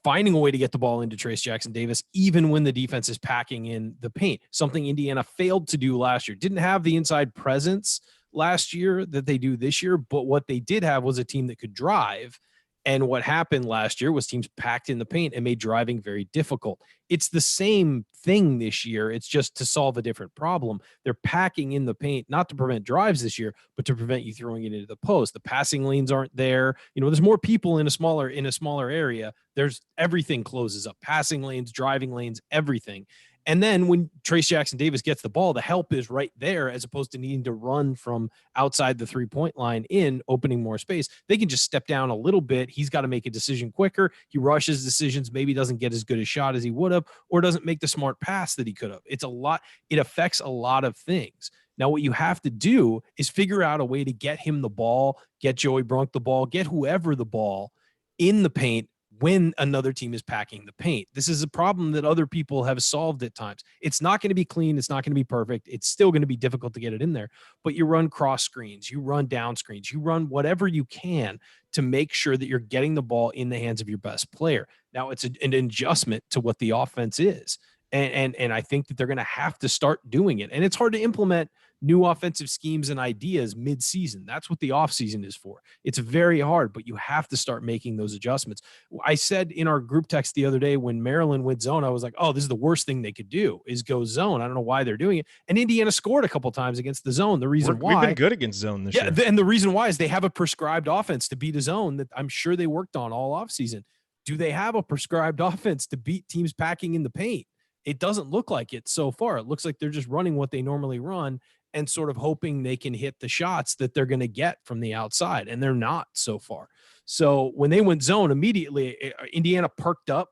Speaker 3: finding a way to get the ball into Trayce Jackson-Davis, even when the defense is packing in the paint, something Indiana failed to do last year. Didn't have the inside presence last year that they do this year, but what they did have was a team that could drive And what happened last year was teams packed in the paint and made driving very difficult. It's the same thing this year. It's just to solve a different problem. They're packing in the paint, not to prevent drives this year, but to prevent you throwing it into the post. The passing lanes aren't there. There's more people in a smaller area. There's everything closes up. Passing lanes, driving lanes, everything. And then when Trayce Jackson-Davis gets the ball, the help is right there as opposed to needing to run from outside the three-point line in, opening more space. They can just step down a little bit. He's got to make a decision quicker. He rushes decisions, maybe doesn't get as good a shot as he would have, or doesn't make the smart pass that he could have. It's a lot. It affects a lot of things. Now, what you have to do is figure out a way to get him the ball, get Joey Brunk the ball, get whoever the ball in the paint when another team is packing the paint. This is a problem that other people have solved at times. It's not going to be clean. It's not going to be perfect. It's still going to be difficult to get it in there, but you run cross screens, you run down screens, you run whatever you can to make sure that you're getting the ball in the hands of your best player. Now it's an adjustment to what the offense is. And I think that they're going to have to start doing it. And it's hard to implement new offensive schemes and ideas mid-season. That's what the offseason is for. It's very hard, but you have to start making those adjustments. I said in our group text the other day when Maryland went zone, I was like, oh, this is the worst thing they could do is go zone. I don't know why they're doing it. And Indiana scored a couple times against the zone. The reason why.
Speaker 1: We've been good against zone this year.
Speaker 3: And the reason why is they have a prescribed offense to beat a zone that I'm sure they worked on all offseason. Do they have a prescribed offense to beat teams packing in the paint? It doesn't look like it so far. It looks like they're just running what they normally run and sort of hoping they can hit the shots that they're going to get from the outside. And they're not so far. So when they went zone immediately, Indiana perked up,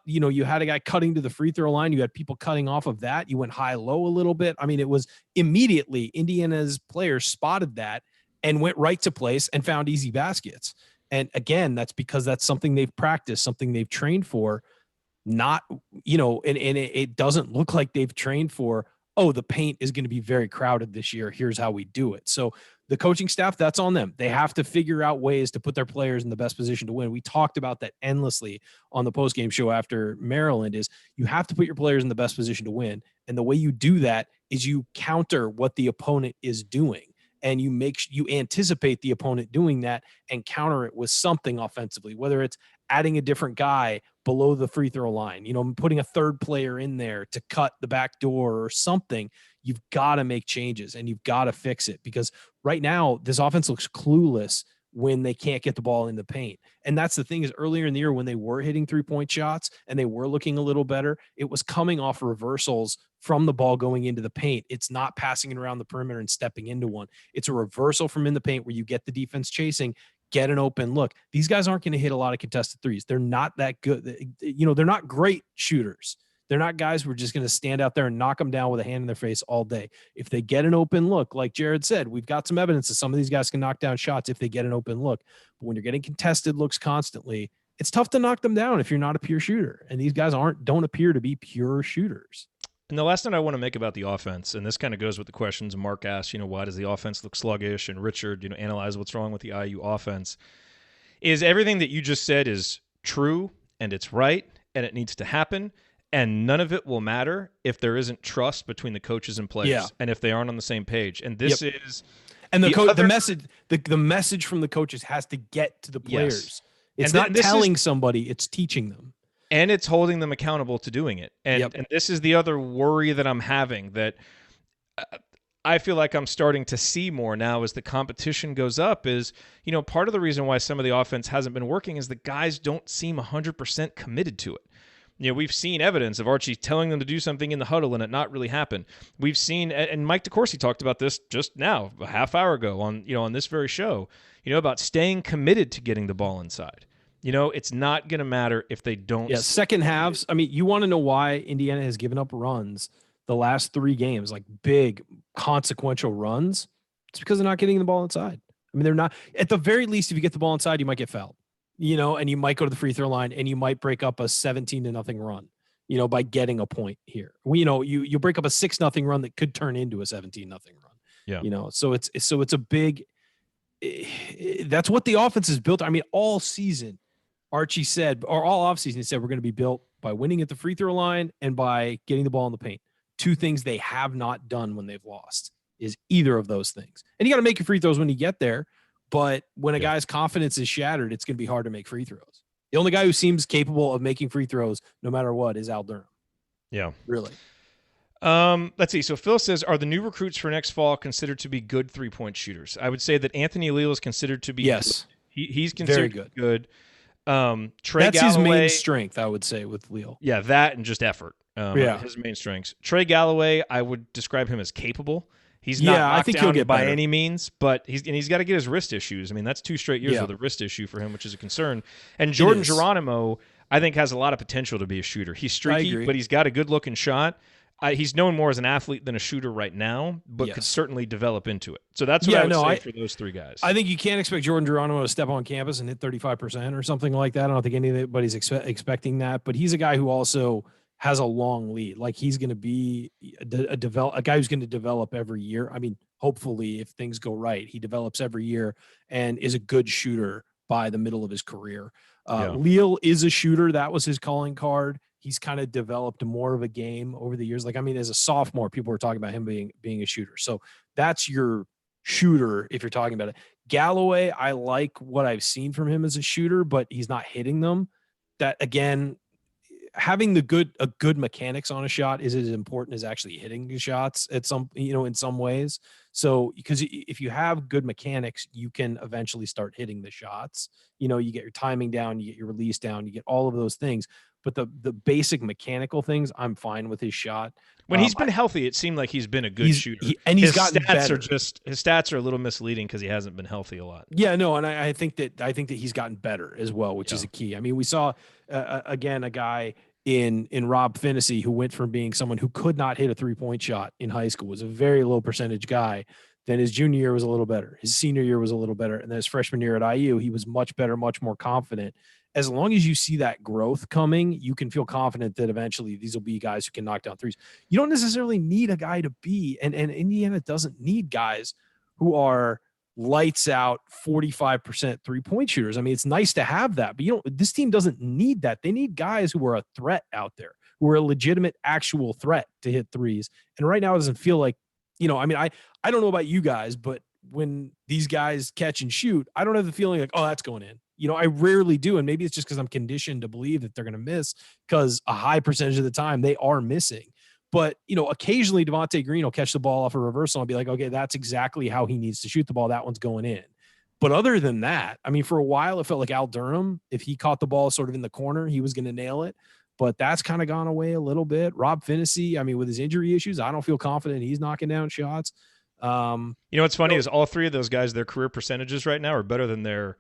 Speaker 3: you had a guy cutting to the free throw line. You had people cutting off of that. You went high-low a little bit. I mean, it was immediately Indiana's players spotted that and went right to place and found easy baskets. And again, that's because that's something they've practiced, something they've trained for. Not, and it doesn't look like they've trained for, the paint is going to be very crowded this year. Here's how we do it. So the coaching staff, that's on them. They have to figure out ways to put their players in the best position to win. We talked about that endlessly on the postgame show after Maryland is you have to put your players in the best position to win. And the way you do that is you counter what the opponent is doing. And you anticipate the opponent doing that and counter it with something offensively, whether it's adding a different guy below the free throw line, putting a third player in there to cut the back door or something. You've got to make changes and you've got to fix it because right now this offense looks clueless when they can't get the ball in the paint. And that's the thing is earlier in the year when they were hitting 3-point shots and they were looking a little better, it was coming off reversals from the ball going into the paint. It's not passing it around the perimeter and stepping into one. It's a reversal from in the paint where you get the defense chasing, get an open look. These guys aren't going to hit a lot of contested threes. They're not that good. They're not great shooters. They're not guys who are just going to stand out there and knock them down with a hand in their face all day. If they get an open look, like Jerod said, we've got some evidence that some of these guys can knock down shots if they get an open look. But when you're getting contested looks constantly, it's tough to knock them down if you're not a pure shooter. And these guys don't appear to be pure shooters.
Speaker 1: And the last note I want to make about the offense, and this kind of goes with the questions Mark asked, why does the offense look sluggish? And Richard, analyze what's wrong with the IU offense, is everything that you just said is true and it's right and it needs to happen. And none of it will matter if there isn't trust between the coaches and players and if they aren't on the same page. And this is
Speaker 3: and the message from the coaches has to get to the players.
Speaker 1: Yes.
Speaker 3: It's not telling somebody, it's teaching them.
Speaker 1: And it's holding them accountable to doing it. And and this is the other worry that I'm having that I feel like I'm starting to see more now as the competition goes up is, part of the reason why some of the offense hasn't been working is the guys don't seem 100% committed to it. We've seen evidence of Archie telling them to do something in the huddle and it not really happen. We've seen, and Mike DeCourcy talked about this just now, a half hour ago on this very show, about staying committed to getting the ball inside. It's not going to matter if they don't.
Speaker 3: Yeah, second halves. I mean, you want to know why Indiana has given up runs the last 3 games, like big consequential runs? It's because they're not getting the ball inside. I mean, they're not. At the very least, if you get the ball inside, you might get fouled. And you might go to the free throw line and you might break up a 17-0 run, by getting a point here. You break up a 6-0 run that could turn into a 17-0 run.
Speaker 1: Yeah.
Speaker 3: So it's a big, that's what the offense is built. I mean, all season, Archie said, or all offseason, he said, we're going to be built by winning at the free throw line and by getting the ball in the paint. 2 things they have not done when they've lost is either of those things. And you got to make your free throws when you get there. But when a guy's confidence is shattered, it's going to be hard to make free throws. The only guy who seems capable of making free throws no matter what is Al Durham.
Speaker 1: Yeah.
Speaker 3: Really.
Speaker 1: Let's see. So Phil says, are the new recruits for next fall considered to be good 3-point shooters? I would say that Anthony Leal is considered to be
Speaker 3: yes.
Speaker 1: He's considered
Speaker 3: very
Speaker 1: good. Trey
Speaker 3: That's
Speaker 1: Galloway,
Speaker 3: his main strength, I would say, with Leal.
Speaker 1: Yeah, that and just effort. His main strengths. Trey Galloway, I would describe him as capable. He's not knocked
Speaker 3: I think he'll get
Speaker 1: by
Speaker 3: better.
Speaker 1: any means, but he's got to get his wrist issues. I mean, that's 2 straight years with a wrist issue for him, which is a concern. And Jordan Geronimo, I think, has a lot of potential to be a shooter. He's streaky, but he's got a good-looking shot. He's known more as an athlete than a shooter right now, but could certainly develop into it. So that's what I would say for those 3 guys.
Speaker 3: I think you can't expect Jordan Geronimo to step on campus and hit 35% or something like that. I don't think anybody's expecting that, but he's a guy who also has a long lead. Like, he's going to be a guy who's going to develop every year. I mean, hopefully, if things go right, he develops every year and is a good shooter by the middle of his career. Leal is a shooter. That was his calling card. He's kind of developed more of a game over the years. Like, I mean, as a sophomore, people were talking about him being a shooter. So that's your shooter if you're talking about it. Galloway, I like what I've seen from him as a shooter, but he's not hitting them. That, again, having good mechanics on a shot is as important as actually hitting the shots in some ways. So, because if you have good mechanics, you can eventually start hitting the shots. You get your timing down, you get your release down, you get all of those things. But the basic mechanical things, I'm fine with his shot.
Speaker 1: When he's been healthy, it seemed like he's been a good shooter.
Speaker 3: He's gotten better.
Speaker 1: His stats are a little misleading because he hasn't been healthy a lot.
Speaker 3: Yeah, no, and I think that he's gotten better as well, which is a key. I mean, we saw again a guy in Rob Phinisee who went from being someone who could not hit a 3-point shot in high school, was a very low percentage guy. Then his junior year was a little better. His senior year was a little better. And then his freshman year at IU, he was much better, much more confident. As long as you see that growth coming, you can feel confident that eventually these will be guys who can knock down threes. You don't necessarily need a guy to be, and Indiana doesn't need guys who are lights out 45% 3-point shooters. I mean, it's nice to have that, but this team doesn't need that. They need guys who are a threat out there, who are a legitimate actual threat to hit threes. And right now it doesn't feel like, I mean, I don't know about you guys, but when these guys catch and shoot, I don't have the feeling like, oh, that's going in. I rarely do. And maybe it's just because I'm conditioned to believe that they're going to miss, because a high percentage of the time they are missing. But, occasionally Devante Green will catch the ball off a reversal and I'll be like, okay, that's exactly how he needs to shoot the ball. That one's going in. But other than that, I mean, for a while, it felt like Al Durham, if he caught the ball sort of in the corner, he was going to nail it. But that's kind of gone away a little bit. Rob Phinisee, I mean, with his injury issues, I don't feel confident he's knocking down shots.
Speaker 1: What's funny is all 3 of those guys, their career percentages right now are better than their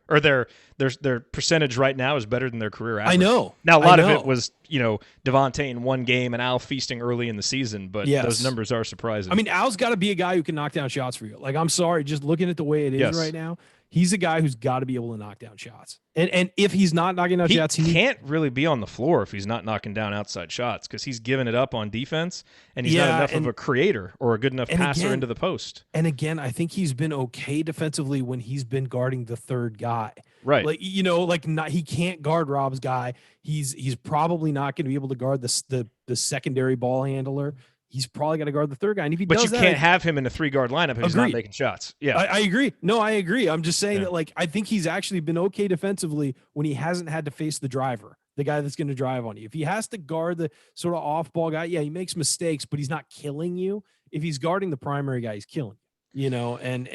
Speaker 1: percentage right now is better than their career average.
Speaker 3: I know.
Speaker 1: Now, a lot of it was, Devante in one game and Al feasting early in the season, but those numbers are surprising.
Speaker 3: I mean, Al's got to be a guy who can knock down shots for you. Like, I'm sorry, just looking at the way it is right now, he's a guy who's got to be able to knock down shots. And if he's not knocking down shots,
Speaker 1: he can't really be on the floor if he's not knocking down outside shots, because he's giving it up on defense, and he's not enough of a creator or a good enough passer into the post.
Speaker 3: And again, I think he's been okay defensively when he's been guarding the third guy.
Speaker 1: Right.
Speaker 3: Like, he can't guard Rob's guy. He's probably not going to be able to guard the secondary ball handler. He's probably got to guard the third guy. And if he does that,
Speaker 1: but you can't have him in a 3-guard lineup if he's not making shots. Yeah,
Speaker 3: I agree. No, I agree. I'm just saying that, like, I think he's actually been okay defensively when he hasn't had to face the driver, the guy that's going to drive on you. If he has to guard the sort of off-ball guy, he makes mistakes, but he's not killing you. If he's guarding the primary guy, he's killing you. And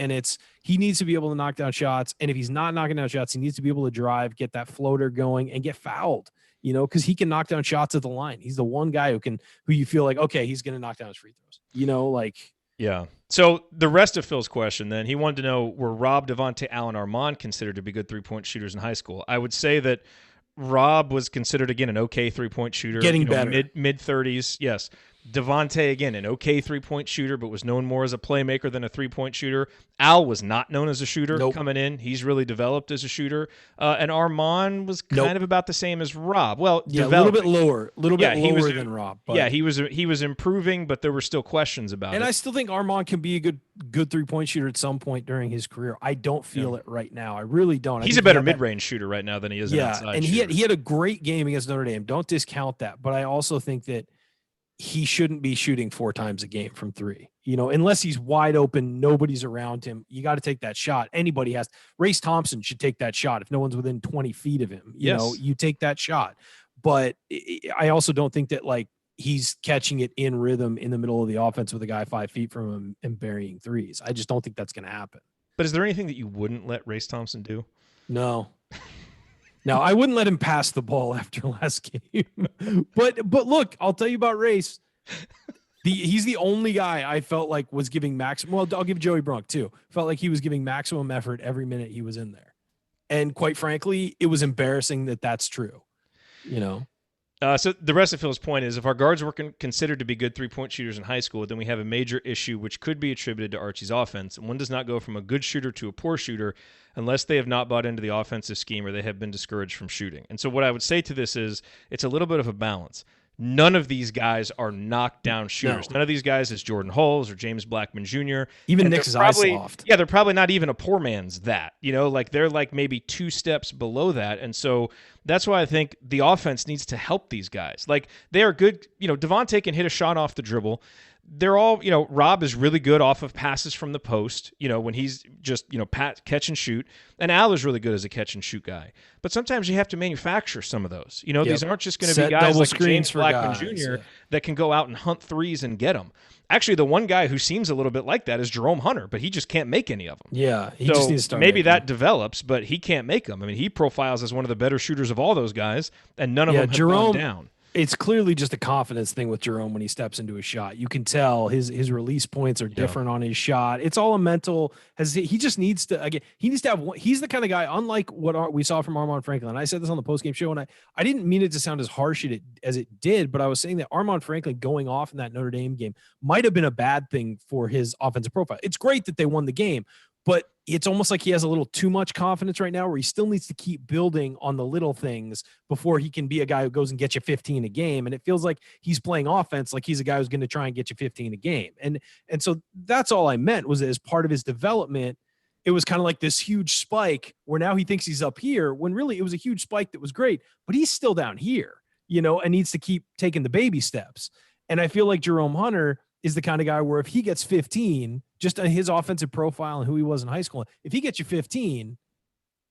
Speaker 3: he needs to be able to knock down shots. And if he's not knocking down shots, he needs to be able to drive, get that floater going, and get fouled. Because he can knock down shots at the line. He's the one guy who you feel like, okay, he's going to knock down his free throws.
Speaker 1: Yeah. So the rest of Phil's question, then, he wanted to know, were Rob, Devante, Allen, Armand considered to be good 3-point shooters in high school? I would say that Rob was considered, again, an okay 3-point shooter.
Speaker 3: Getting better.
Speaker 1: Mid-30s, yes. Devante, again, an okay 3-point shooter, but was known more as a playmaker than a 3-point shooter. Al was not known as a shooter coming in. He's really developed as a shooter. And Armand was kind of about the same as Rob. Well,
Speaker 3: a little bit lower than Rob. But.
Speaker 1: He was improving, but there were still questions about it.
Speaker 3: And I still think Armand can be a good 3-point shooter at some point during his career. I don't feel it right now. I really don't.
Speaker 1: He's a better mid-range shooter right now than he is an outside
Speaker 3: and
Speaker 1: shooter.
Speaker 3: he had a great game against Notre Dame. Don't discount that. But I also think that he shouldn't be shooting 4 times a game from 3. Unless he's wide open, nobody's around him. You got to take that shot. Anybody has. Race Thompson should take that shot if no one's within 20 feet of him. You take that shot. But I also don't think that like he's catching it in rhythm in the middle of the offense with a guy 5 feet from him and burying threes. I just don't think that's going to happen.
Speaker 1: But is there anything that you wouldn't let Race Thompson do?
Speaker 3: No. No, I wouldn't let him pass the ball after last game. But look, I'll tell you about Race. He's the only guy I felt like was giving maximum. Well, I'll give Joey Brunk too. Felt like he was giving maximum effort every minute he was in there. And quite frankly, it was embarrassing that that's true.
Speaker 1: So the rest of Phil's point is if our guards were considered to be good three-point shooters in high school, then we have a major issue which could be attributed to Archie's offense. And one does not go from a good shooter to a poor shooter unless they have not bought into the offensive scheme or they have been discouraged from shooting. And so what I would say to this is it's a little bit of a balance. None of these guys are knockdown shooters. No. None of these guys is Jordan Hulls or James Blackman Jr.
Speaker 3: Even Nick Zeisloft.
Speaker 1: Yeah, they're probably not even a poor man's that. They're like maybe 2 steps below that. And so that's why I think the offense needs to help these guys. Like they are good. Devante can hit a shot off the dribble. They're all, Rob is really good off of passes from the post, when he's just, catch and shoot. And Al is really good as a catch and shoot guy. But sometimes you have to manufacture some of those. These aren't just going to be guys like James Blackman Jr. that can go out and hunt threes and get them. Actually, the one guy who seems a little bit like that is Jerome Hunter, but he just can't make any of them.
Speaker 3: Yeah, he just needs to start
Speaker 1: maybe that develops, but he can't make them. I mean, he profiles as one of the better shooters of all those guys, and none of them have gone down.
Speaker 3: It's clearly just a confidence thing with Jerome when he steps into a shot. You can tell his release points are different on his shot. It's all a mental. He just needs to he needs to have one. He's the kind of guy, unlike what we saw from Armaan Franklin. I said this on the postgame show, and I didn't mean it to sound as harsh as it did, but I was saying that Armaan Franklin going off in that Notre Dame game might have been a bad thing for his offensive profile. It's great that they won the game, but it's almost like he has a little too much confidence right now where he still needs to keep building on the little things before he can be a guy who goes and gets you 15 a game. And it feels like he's playing offense like he's a guy who's going to try and get you 15 a game. And so that's all I meant was that as part of his development, it was kind of like this huge spike where now he thinks he's up here when really it was a huge spike that was great, but he's still down here, and needs to keep taking the baby steps. And I feel like Jerome Hunter is the kind of guy where if he gets 15, just on his offensive profile and who he was in high school, if he gets you 15,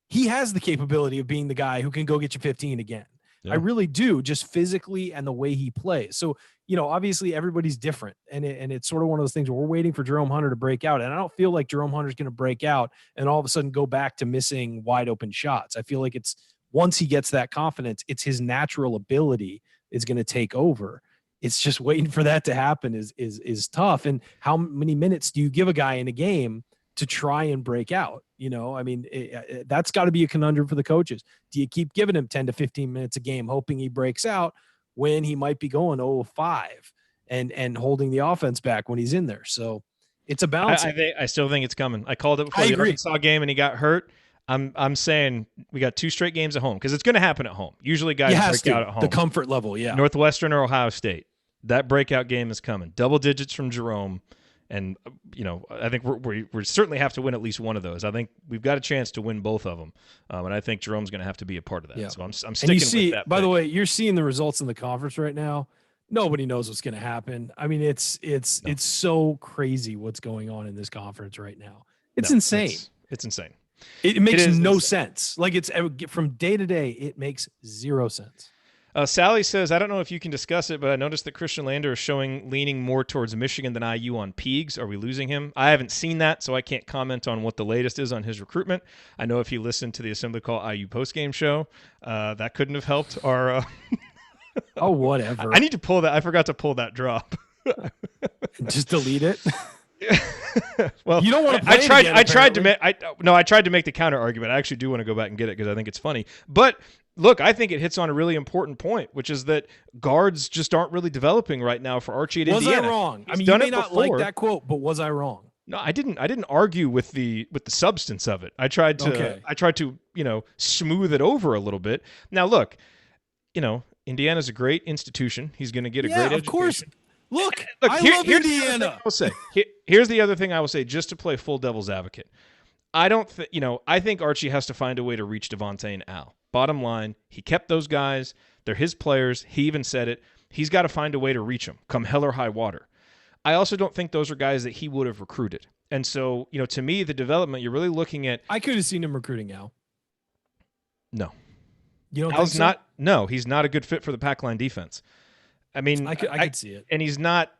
Speaker 3: he has the capability of being the guy who can go get you 15 again. Yeah. I really do, just physically and the way he plays. So, obviously everybody's different. And it's sort of one of those things where we're waiting for Jerome Hunter to break out. And I don't feel like Jerome Hunter's going to break out and all of a sudden go back to missing wide open shots. I feel like it's once he gets that confidence, it's his natural ability is going to take over. It's just waiting for that to happen is tough. And how many minutes do you give a guy in a game to try and break out? That's got to be a conundrum for the coaches. Do you keep giving him 10 to 15 minutes a game, hoping he breaks out when he might be going 0-5 and holding the offense back when he's in there? So it's a balance.
Speaker 1: I still think it's coming. I called it before the Arkansas game and he got hurt. I'm saying we got 2 straight games at home because it's going to happen at home. Usually guys break out at home.
Speaker 3: The comfort level, yeah.
Speaker 1: Northwestern or Ohio State. That breakout game is coming. Double digits from Jerome. And, I think we certainly have to win at least one of those. I think we've got a chance to win both of them. And I think Jerome's going to have to be a part of that. Yeah. So I'm sticking with that.
Speaker 3: By the way, you're seeing the results in the conference right now. Nobody knows what's going to happen. I mean, it's so crazy what's going on in this conference right now. It's insane.
Speaker 1: It's insane.
Speaker 3: It makes no sense. Like it's from day to day, it makes 0 sense.
Speaker 1: Sally says, I don't know if you can discuss it, but I noticed that Khristian Lander is leaning more towards Michigan than IU on Peegs. Are we losing him? I haven't seen that, so I can't comment on what the latest is on his recruitment. I know if you listened to the Assembly Call IU postgame show, that couldn't have helped our...
Speaker 3: Oh, whatever.
Speaker 1: I need to pull that. I forgot to pull that drop.
Speaker 3: Just delete it?
Speaker 1: Well,
Speaker 3: you don't want to play
Speaker 1: I tried to make the counter argument. I actually do want to go back and get it because I think it's funny. But look, I think it hits on a really important point, which is that guards just aren't really developing right now for Archie at Indiana.
Speaker 3: Was I wrong? I mean, you may not like that quote, but was I wrong?
Speaker 1: No, I didn't argue with the substance of it. I tried to smooth it over a little bit. Now look, Indiana's a great institution. He's going to get a great education.
Speaker 3: Of course. Look, I love Indiana.
Speaker 1: Here's the other thing I will say, just to play full devil's advocate. I think Archie has to find a way to reach Devante and Al. Bottom line, he kept those guys. They're his players. He even said it. he's got to find a way to reach them, come hell or high water. I also don't think those are guys that he would have recruited. And so, to me, the development, you're really looking at.
Speaker 3: I could have seen him recruiting Al.
Speaker 1: No.
Speaker 3: You don't
Speaker 1: Al's
Speaker 3: think so?
Speaker 1: No, he's not a good fit for the pack line defense. I mean,
Speaker 3: I could see it.
Speaker 1: And he's not.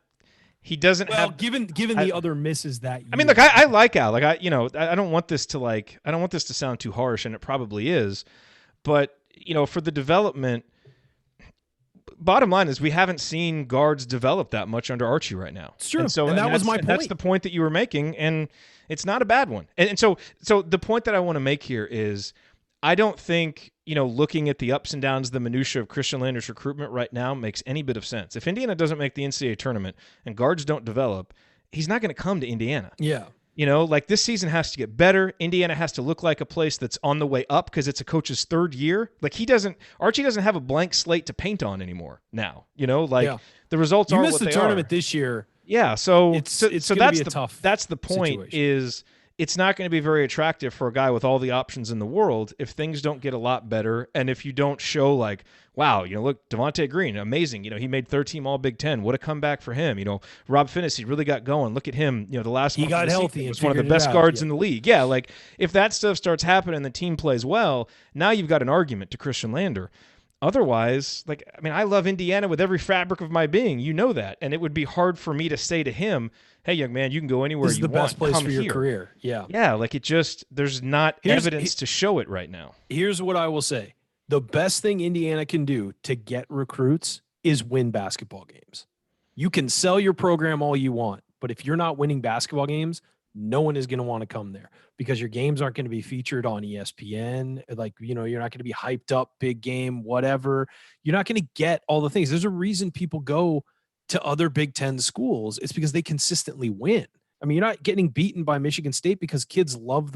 Speaker 1: He doesn't have.
Speaker 3: Given the other misses that year.
Speaker 1: I mean, look, I like Al. Like, I don't want this to sound too harsh, and it probably is. But, for the development, bottom line is we haven't seen guards develop that much under Archie right now.
Speaker 3: It's true.
Speaker 1: And
Speaker 3: that was my point.
Speaker 1: That's the point that you were making, and it's not a bad one. And so the point that I want to make here is I don't think, looking at the ups and downs, the minutia of Khristian Lander's recruitment right now makes any bit of sense. If Indiana doesn't make the NCAA tournament and guards don't develop, he's not going to come to Indiana.
Speaker 3: Yeah.
Speaker 1: This season has to get better. Indiana has to look like a place that's on the way up because it's a coach's third year. Like Archie doesn't have a blank slate to paint on anymore now. The results aren't what they are.
Speaker 3: You missed the tournament this year.
Speaker 1: Yeah, so
Speaker 3: it's
Speaker 1: that's the point
Speaker 3: situation.
Speaker 1: Is it's not going to be very attractive for a guy with all the options in the world if things don't get a lot better and if you don't show like, wow, look, Devante Green, amazing. He made third team all Big Ten. What a comeback for him. Rob Phinisee really got going. Look at him. The last
Speaker 3: he got healthy.
Speaker 1: He was one of the best guards in the league. Yeah, like if that stuff starts happening and the team plays well, now you've got an argument to Khristian Lander. Otherwise, I love Indiana with every fabric of my being. You know that. And it would be hard for me to say to him, hey, young man, you can go anywhere you want.
Speaker 3: This is the best place
Speaker 1: Come
Speaker 3: for your
Speaker 1: here.
Speaker 3: career. Yeah.
Speaker 1: Yeah, there's not evidence to show it right now.
Speaker 3: Here's what I will say. The best thing Indiana can do to get recruits is win basketball games. You can sell your program all you want, but if you're not winning basketball games, no one is going to want to come there because your games aren't going to be featured on ESPN. You're not going to be hyped up, big game, whatever. You're not going to get all the things. There's a reason people go to other Big Ten schools. It's because they consistently win. I mean, you're not getting beaten by Michigan State because kids love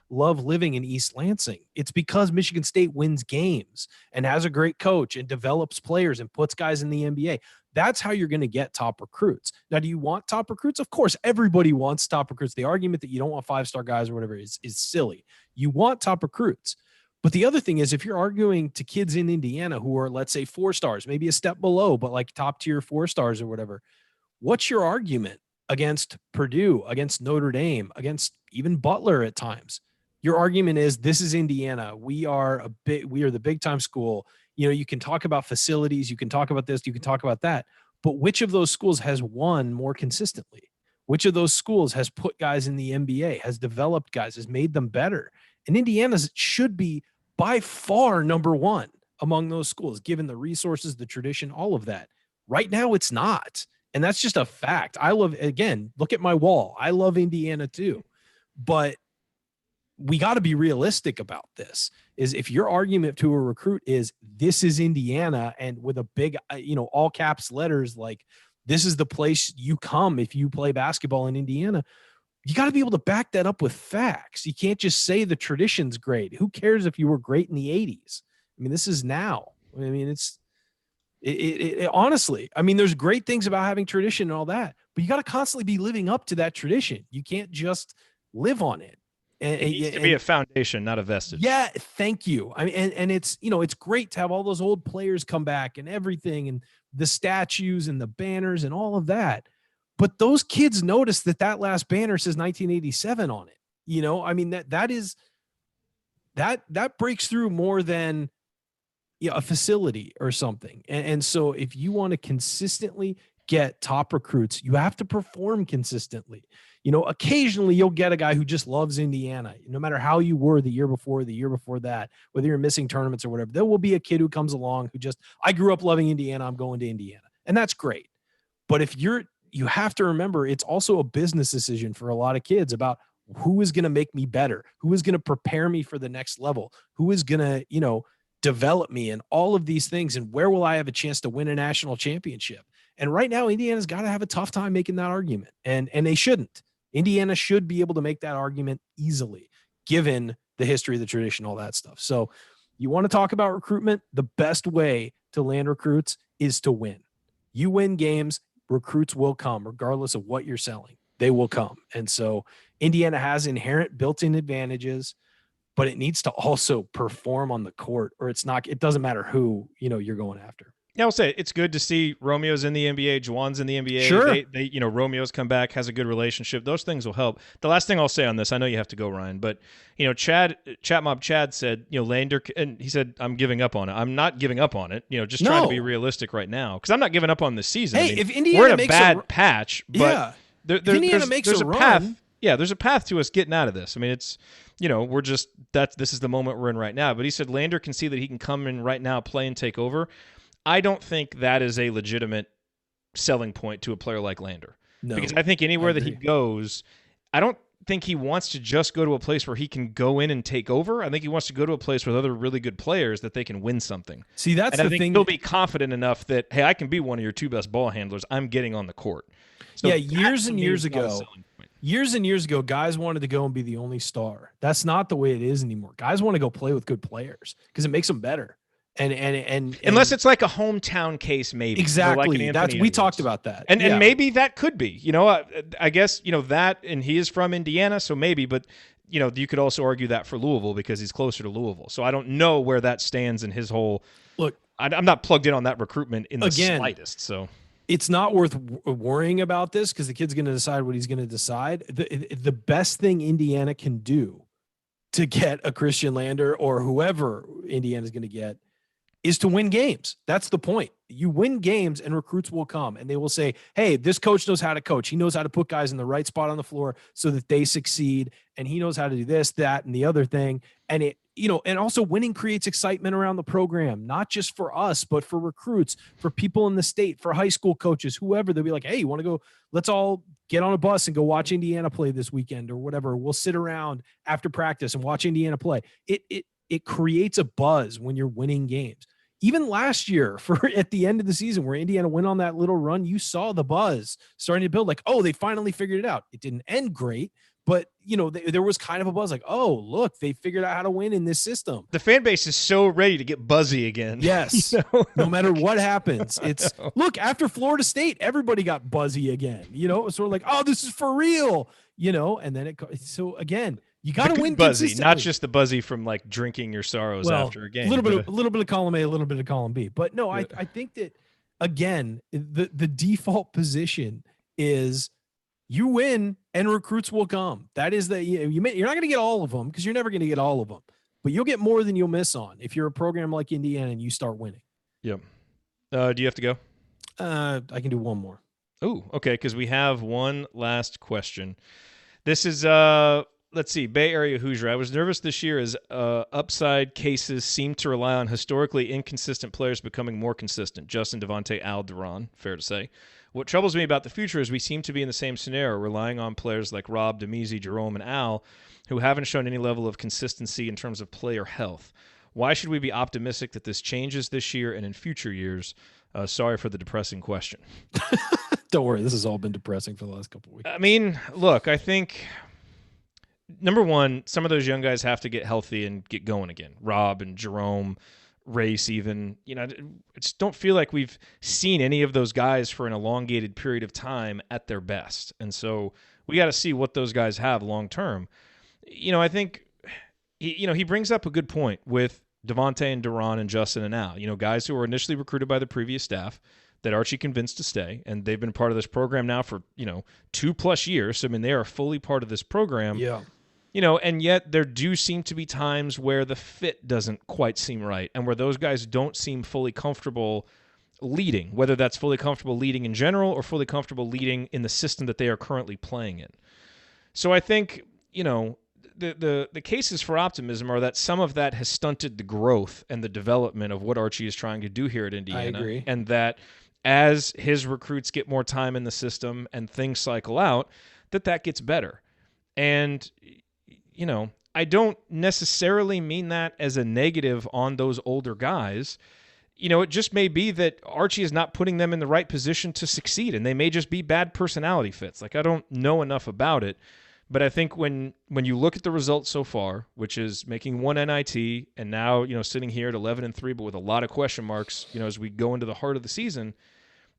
Speaker 3: living in East Lansing. It's because Michigan State wins games and has a great coach and develops players and puts guys in the NBA. That's how you're going to get top recruits. Now, do you want top recruits? Of course, everybody wants top recruits. The argument that you don't want 5-star guys or whatever is silly. You want top recruits. But the other thing is, if you're arguing to kids in Indiana who are, let's say, 4 stars, maybe a step below, but like top tier 4 stars or whatever, what's your argument against Purdue, against Notre Dame, against even Butler at times? Your argument is, this is Indiana. We are the big time school. You can talk about facilities, you can talk about this, you can talk about that, but which of those schools has won more consistently? Which of those schools has put guys in the NBA, has developed guys, has made them better? And Indiana's should be by far number one among those schools, given the resources, the tradition, all of that. Right now, it's not. And that's just a fact. Look at my wall. I love Indiana too, but we got to be realistic about this. Is if your argument to a recruit is this is Indiana and with a big, all caps letters, like this is the place you come if you play basketball in Indiana, you got to be able to back that up with facts. You can't just say the tradition's great. Who cares if you were great in the 80s? I mean, this is now. I mean, honestly, I mean, there's great things about having tradition and all that, but you got to constantly be living up to that tradition. You can't just live on it.
Speaker 1: It needs to be a foundation, not a vestige.
Speaker 3: Yeah, thank you. I mean, and it's it's great to have all those old players come back and everything, and the statues and the banners and all of that. But those kids notice that last banner says 1987 on it. I mean that breaks through more than a facility or something. And so if you want to consistently get top recruits, you have to perform consistently. Occasionally you'll get a guy who just loves Indiana, no matter how you were the year before that, whether you're missing tournaments or whatever. There will be a kid who comes along who I grew up loving Indiana, I'm going to Indiana. And that's great. But if you have to remember, it's also a business decision for a lot of kids about who is going to make me better, who is going to prepare me for the next level, who is going to, develop me and all of these things, and where will I have a chance to win a national championship? And right now, Indiana's got to have a tough time making that argument, and they shouldn't. Indiana should be able to make that argument easily, given the history, the tradition, all that stuff. So you want to talk about recruitment? The best way to land recruits is to win. You win games, recruits will come, regardless of what you're selling. They will come. And so Indiana has inherent built-in advantages, but it needs to also perform on the court, or it doesn't matter who, you're going after.
Speaker 1: Yeah, I'll say it's good to see Romeo's in the NBA, Juwan's in the NBA.
Speaker 3: Sure.
Speaker 1: They Romeo's come back, has a good relationship. Those things will help. The last thing I'll say on this, I know you have to go, Ryan, but Chat Mob Chad said, Lander, and he said, I'm giving up on it. I'm not giving up on it. Just trying to be realistic right now because I'm not giving up on this season.
Speaker 3: Hey, if Indiana
Speaker 1: we're in a
Speaker 3: makes
Speaker 1: bad patch, but
Speaker 3: if Indiana makes a run,
Speaker 1: path. Yeah, there's a path to us getting out of this. I mean, it's we're just this is the moment we're in right now. But he said Lander can see that he can come in right now, play and take over. I don't think that is a legitimate selling point to a player like Lander.
Speaker 3: No,
Speaker 1: because I think anywhere that he goes, I don't think he wants to just go to a place where he can go in and take over. I think he wants to go to a place with other really good players that they can win something.
Speaker 3: See, that's
Speaker 1: and
Speaker 3: the
Speaker 1: I think
Speaker 3: thing.
Speaker 1: He'll be confident enough that, hey, I can be one of your two best ball handlers. I'm getting on the court. So
Speaker 3: years and years ago, guys wanted to go and be the only star. That's not the way it is anymore. Guys want to go play with good players because it makes them better. And
Speaker 1: unless it's like a hometown case, maybe
Speaker 3: exactly.
Speaker 1: Like
Speaker 3: we talked about that,
Speaker 1: and maybe that could be. I guess that, and he is from Indiana, so maybe. But you could also argue that for Louisville because he's closer to Louisville. So I don't know where that stands in his whole.
Speaker 3: Look,
Speaker 1: I'm not plugged in on that recruitment in the slightest. So
Speaker 3: it's not worth worrying about this because the kid's going to decide what he's going to decide. The best thing Indiana can do to get a Khristian Lander or whoever Indiana's going to get is to win games. That's the point. You win games and recruits will come and they will say, hey, this coach knows how to coach. He knows how to put guys in the right spot on the floor so that they succeed. And he knows how to do this, that, and the other thing. And and also winning creates excitement around the program, not just for us, but for recruits, for people in the state, for high school coaches, whoever. They'll be like, hey, you want to go, let's all get on a bus and go watch Indiana play this weekend or whatever. We'll sit around after practice and watch Indiana play. It creates a buzz when you're winning games. Even last year, at the end of the season where Indiana went on that little run, you saw the buzz starting to build like, oh, they finally figured it out. It didn't end great, but there was kind of a buzz like, oh, look, they figured out how to win in this system.
Speaker 1: The fan base is so ready to get buzzy again.
Speaker 3: Yes. No matter what happens. Look, after Florida State, everybody got buzzy again, sort of like, oh, this is for real, and then so again, you got to win
Speaker 1: buzzy, not just the buzzy from like drinking your sorrows after a game.
Speaker 3: A little bit of column A, a little bit of column B. But no, I think that again, the default position is you win and recruits will come. That is you're not going to get all of them because you're never going to get all of them, but you'll get more than you'll miss on if you're a program like Indiana and you start winning.
Speaker 1: Yep. Do you have to go?
Speaker 3: I can do one more.
Speaker 1: Oh, okay. Because we have one last question. This is let's see, Bay Area Hoosier. I was nervous this year as upside cases seem to rely on historically inconsistent players becoming more consistent. Justin, Devante, Al, Duran, fair to say. What troubles me about the future is we seem to be in the same scenario, relying on players like Rob, Phinisee, Jerome, and Al, who haven't shown any level of consistency in terms of player health. Why should we be optimistic that this changes this year and in future years? Sorry for the depressing question.
Speaker 3: Don't worry, this has all been depressing for the last couple of weeks.
Speaker 1: I mean, look, I think number one, some of those young guys have to get healthy and get going again. Rob and Jerome, Race even. I just don't feel like we've seen any of those guys for an elongated period of time at their best. And so we got to see what those guys have long term. I think he brings up a good point with Devante and Duran and Justin and Al. Guys who were initially recruited by the previous staff that Archie convinced to stay, and they've been part of this program now for 2+ years. So, I mean, they are fully part of this program.
Speaker 3: Yeah.
Speaker 1: And yet there do seem to be times where the fit doesn't quite seem right and where those guys don't seem fully comfortable leading, whether that's fully comfortable leading in general or fully comfortable leading in the system that they are currently playing in. So I think, the cases for optimism are that some of that has stunted the growth and the development of what Archie is trying to do here at Indiana.
Speaker 3: I agree.
Speaker 1: And that as his recruits get more time in the system and things cycle out, that gets better. And I don't necessarily mean that as a negative on those older guys. It just may be that Archie is not putting them in the right position to succeed, and they may just be bad personality fits. Like, I don't know enough about it, but I think when you look at the results so far, which is making one NIT and now, sitting here at 11-3, but with a lot of question marks, as we go into the heart of the season,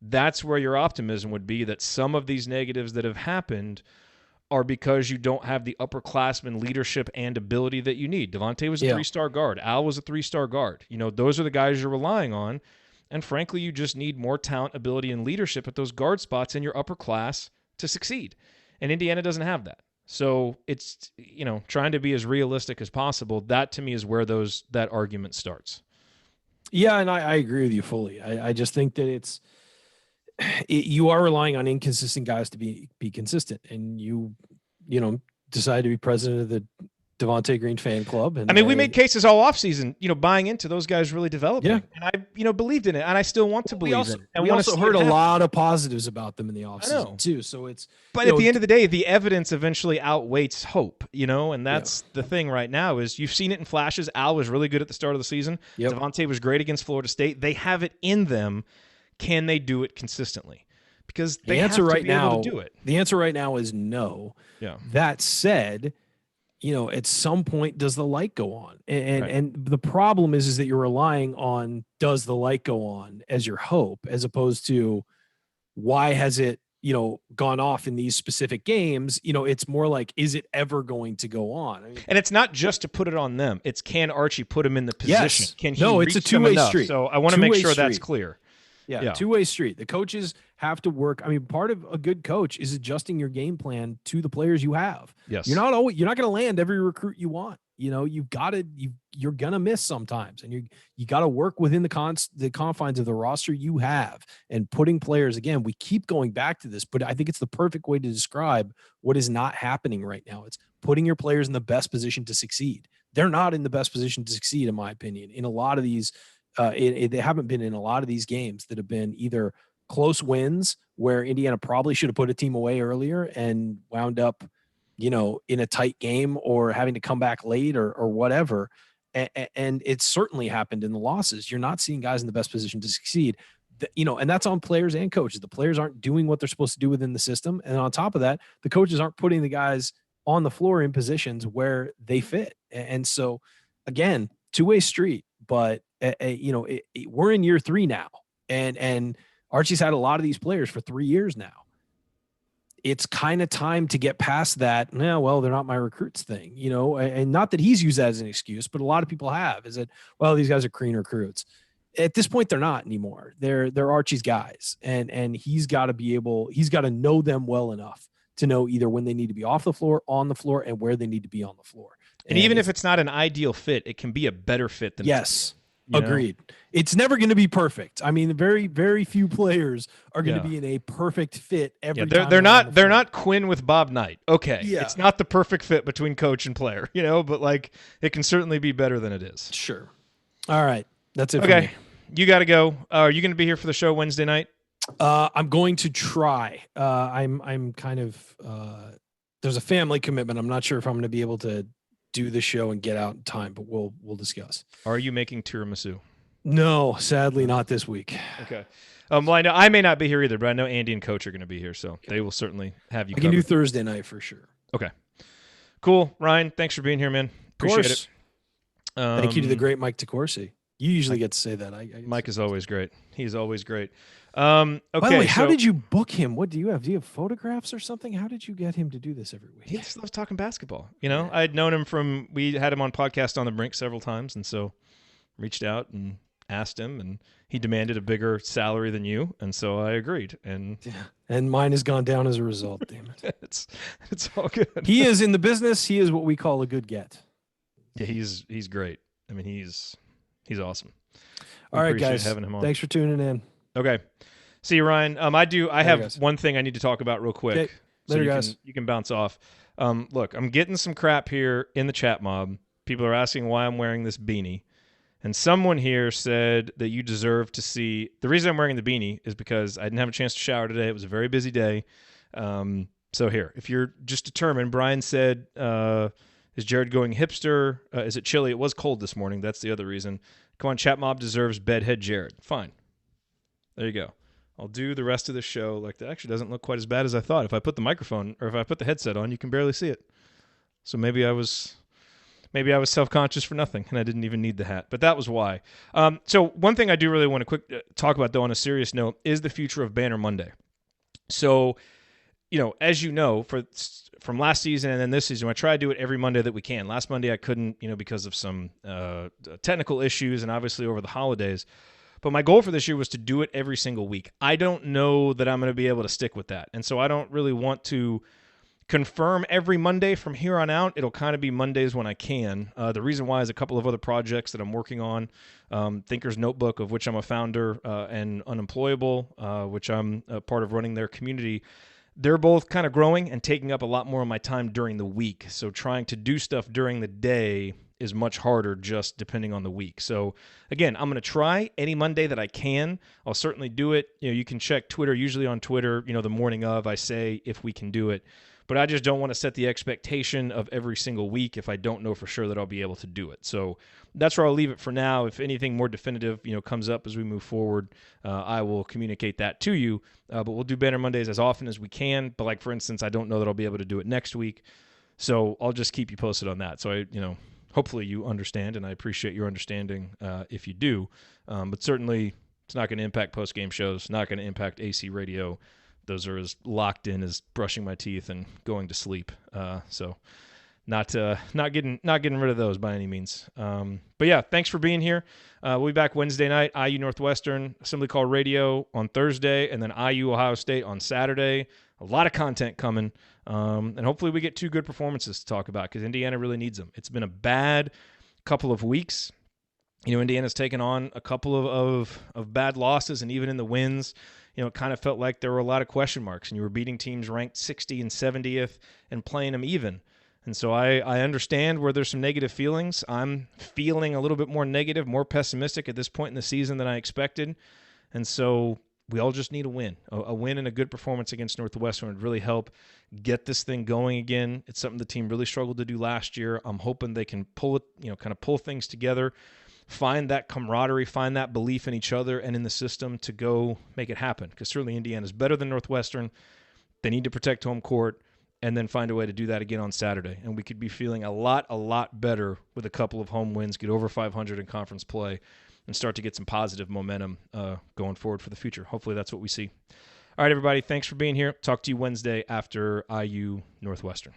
Speaker 1: that's where your optimism would be that some of these negatives that have happened are because you don't have the upperclassman leadership and ability that you need. Devante was a 3-star guard. Al was a 3-star guard. Those are the guys you're relying on. And frankly, you just need more talent, ability, and leadership at those guard spots in your upper class to succeed. And Indiana doesn't have that. So it's, trying to be as realistic as possible. That to me is where that argument starts.
Speaker 3: Yeah, and I agree with you fully. I just think that you are relying on inconsistent guys to be consistent, and you decide to be president of the Devante Green fan club. And
Speaker 1: we made cases all offseason, buying into those guys really developing.
Speaker 3: Yeah.
Speaker 1: And I, believed in it, and I still want to believe in it. And
Speaker 3: we also heard a lot of positives about them in the offseason too. So
Speaker 1: but at the end of the day, the evidence eventually outweighs hope, and that's the thing right now is you've seen it in flashes. Al was really good at the start of the season.
Speaker 3: Yep.
Speaker 1: Devante was great against Florida State. They have it in them. Can they do it consistently? Because they have to be able to do it.
Speaker 3: The answer right now is no.
Speaker 1: Yeah.
Speaker 3: That said, at some point, does the light go on? And the problem is that you're relying on does the light go on as your hope, as opposed to why has it, gone off in these specific games? It's more like, is it ever going to go on?
Speaker 1: And it's not just to put it on them. It's can Archie put him in the position?
Speaker 3: Yes.
Speaker 1: Can he
Speaker 3: it's a two-way street.
Speaker 1: So I want to make sure that's clear.
Speaker 3: Yeah, two-way street. The coaches have to work. Part of a good coach is adjusting your game plan to the players you have.
Speaker 1: Yes.
Speaker 3: You're not going to land every recruit you want. You're going to miss sometimes, and you got to work within the confines of the roster you have, and putting players, again, we keep going back to this, but I think it's the perfect way to describe what is not happening right now. It's putting your players in the best position to succeed. They're not in the best position to succeed, in my opinion, in a lot of these. They haven't been in a lot of these games that have been either close wins where Indiana probably should have put a team away earlier and wound up, in a tight game, or having to come back late or whatever. And it's certainly happened in the losses. You're not seeing guys in the best position to succeed, and that's on players and coaches. The players aren't doing what they're supposed to do within the system. And on top of that, the coaches aren't putting the guys on the floor in positions where they fit. And so again, two-way street, but we're in year 3 now, and Archie's had a lot of these players for 3 years now. It's kind of time to get past that. Well, they're not my recruits thing, and not that he's used that as an excuse, but a lot of people have, is that, well, these guys are green recruits. At this point, they're not anymore. They're Archie's guys, and he's got to know them well enough to know either when they need to be off the floor, on the floor, and where they need to be on the floor.
Speaker 1: And even if it's not an ideal fit, it can be a better fit than
Speaker 3: yes. Agreed. It's never going to be perfect. Very, very few players are going to be in a perfect fit every time.
Speaker 1: They're not Quinn with Bob Knight. Okay. Yeah. It's not the perfect fit between coach and player, but it can certainly be better than it is.
Speaker 3: Sure. All right. That's it.
Speaker 1: Okay. You got to go. Are you going to be here for the show Wednesday night?
Speaker 3: I'm going to try. I'm kind of there's a family commitment. I'm not sure if I'm going to be able to do the show and get out in time, but we'll discuss.
Speaker 1: Are you making tiramisu?
Speaker 3: No, sadly not this week.
Speaker 1: Okay. Well, I know I may not be here either, but I know Andy and Coach are going to be here, so they will certainly have you.
Speaker 3: I can do Thursday night for sure.
Speaker 1: Okay. Cool, Ryan. Thanks for being here, man. Appreciate it.
Speaker 3: Thank you to the great Mike DeCourcy. You usually get to say that.
Speaker 1: Mike is always great. He's always great. Okay.
Speaker 3: By the way, how did you book him? What do you have? Do you have photographs or something? How did you get him to do this every week?
Speaker 1: He just loves talking basketball. I'd known him we had him on Podcast on the Brink several times, and so reached out and asked him, and he demanded a bigger salary than you, and so I agreed.
Speaker 3: And mine has gone down as a result. Damn it!
Speaker 1: it's all good.
Speaker 3: He is in the business. He is what we call a good get.
Speaker 1: Yeah, he's great. He's awesome.
Speaker 3: All right, guys.
Speaker 1: Having him on.
Speaker 3: Thanks for tuning in.
Speaker 1: Okay. See you, Ryan. I have one thing I need to talk about real quick.
Speaker 3: Okay. Later,
Speaker 1: guys. You can bounce off. Look, I'm getting some crap here in the chat mob. People are asking why I'm wearing this beanie. And someone here said that you deserve to see. The reason I'm wearing the beanie is because I didn't have a chance to shower today. It was a very busy day. So here, if you're just determined, Brian said, is Jerod going hipster? Is it chilly? It was cold this morning. That's the other reason. Come on, chat mob deserves bedhead Jerod. Fine. There you go. I'll do the rest of the show like that. Actually doesn't look quite as bad as I thought. If I put the microphone or if I put the headset on, you can barely see it. So maybe I was self-conscious for nothing and I didn't even need the hat. But that was why. So one thing I do really want to talk about, though, on a serious note, is the future of Banner Monday. So, as you know, from last season and then this season, I try to do it every Monday that we can. Last Monday I couldn't, because of some technical issues and obviously over the holidays. But my goal for this year was to do it every single week. I don't know that I'm going to be able to stick with that. And so I don't really want to confirm every Monday from here on out. It'll kind of be Mondays when I can. The reason why is a couple of other projects that I'm working on. Thinker's Notebook, of which I'm a founder, and Unemployable, which I'm a part of running their community. They're both kind of growing and taking up a lot more of my time during the week. So trying to do stuff during the day is much harder just depending on the week. So again, I'm going to try any Monday that I can. I'll certainly do it. You can check Twitter. Usually on Twitter, the morning of, I say if we can do it. But I just don't want to set the expectation of every single week if I don't know for sure that I'll be able to do it. So that's where I'll leave it for now. If anything more definitive, comes up as we move forward, I will communicate that to you. But we'll do Banner Mondays as often as we can. But like, for instance, I don't know that I'll be able to do it next week. So I'll just keep you posted on that. So hopefully you understand, and I appreciate your understanding if you do. But certainly it's not going to impact post-game shows, not going to impact AC radio. Those are as locked in as brushing my teeth and going to sleep. So not getting rid of those by any means. But yeah, thanks for being here. We'll be back Wednesday night, IU Northwestern, Assembly Call Radio on Thursday, and then IU Ohio State on Saturday. A lot of content coming. And hopefully we get 2 good performances to talk about because Indiana really needs them. It's been a bad couple of weeks. Indiana's taken on a couple of bad losses, and even in the wins, it kind of felt like there were a lot of question marks, and you were beating teams ranked 60 and 70th and playing them even. And so I understand where there's some negative feelings. I'm feeling a little bit more negative, more pessimistic at this point in the season than I expected. And so we all just need a win. A win and a good performance against Northwestern would really help get this thing going again. It's something the team really struggled to do last year. I'm hoping they can pull it, kind of pull things together, find that camaraderie, find that belief in each other and in the system to go make it happen. Because certainly Indiana's better than Northwestern. They need to protect home court and then find a way to do that again on Saturday. And we could be feeling a lot better with a couple of home wins, get over 500 in conference play, and start to get some positive momentum going forward for the future. Hopefully that's what we see. All right, everybody, thanks for being here. Talk to you Wednesday after IU Northwestern.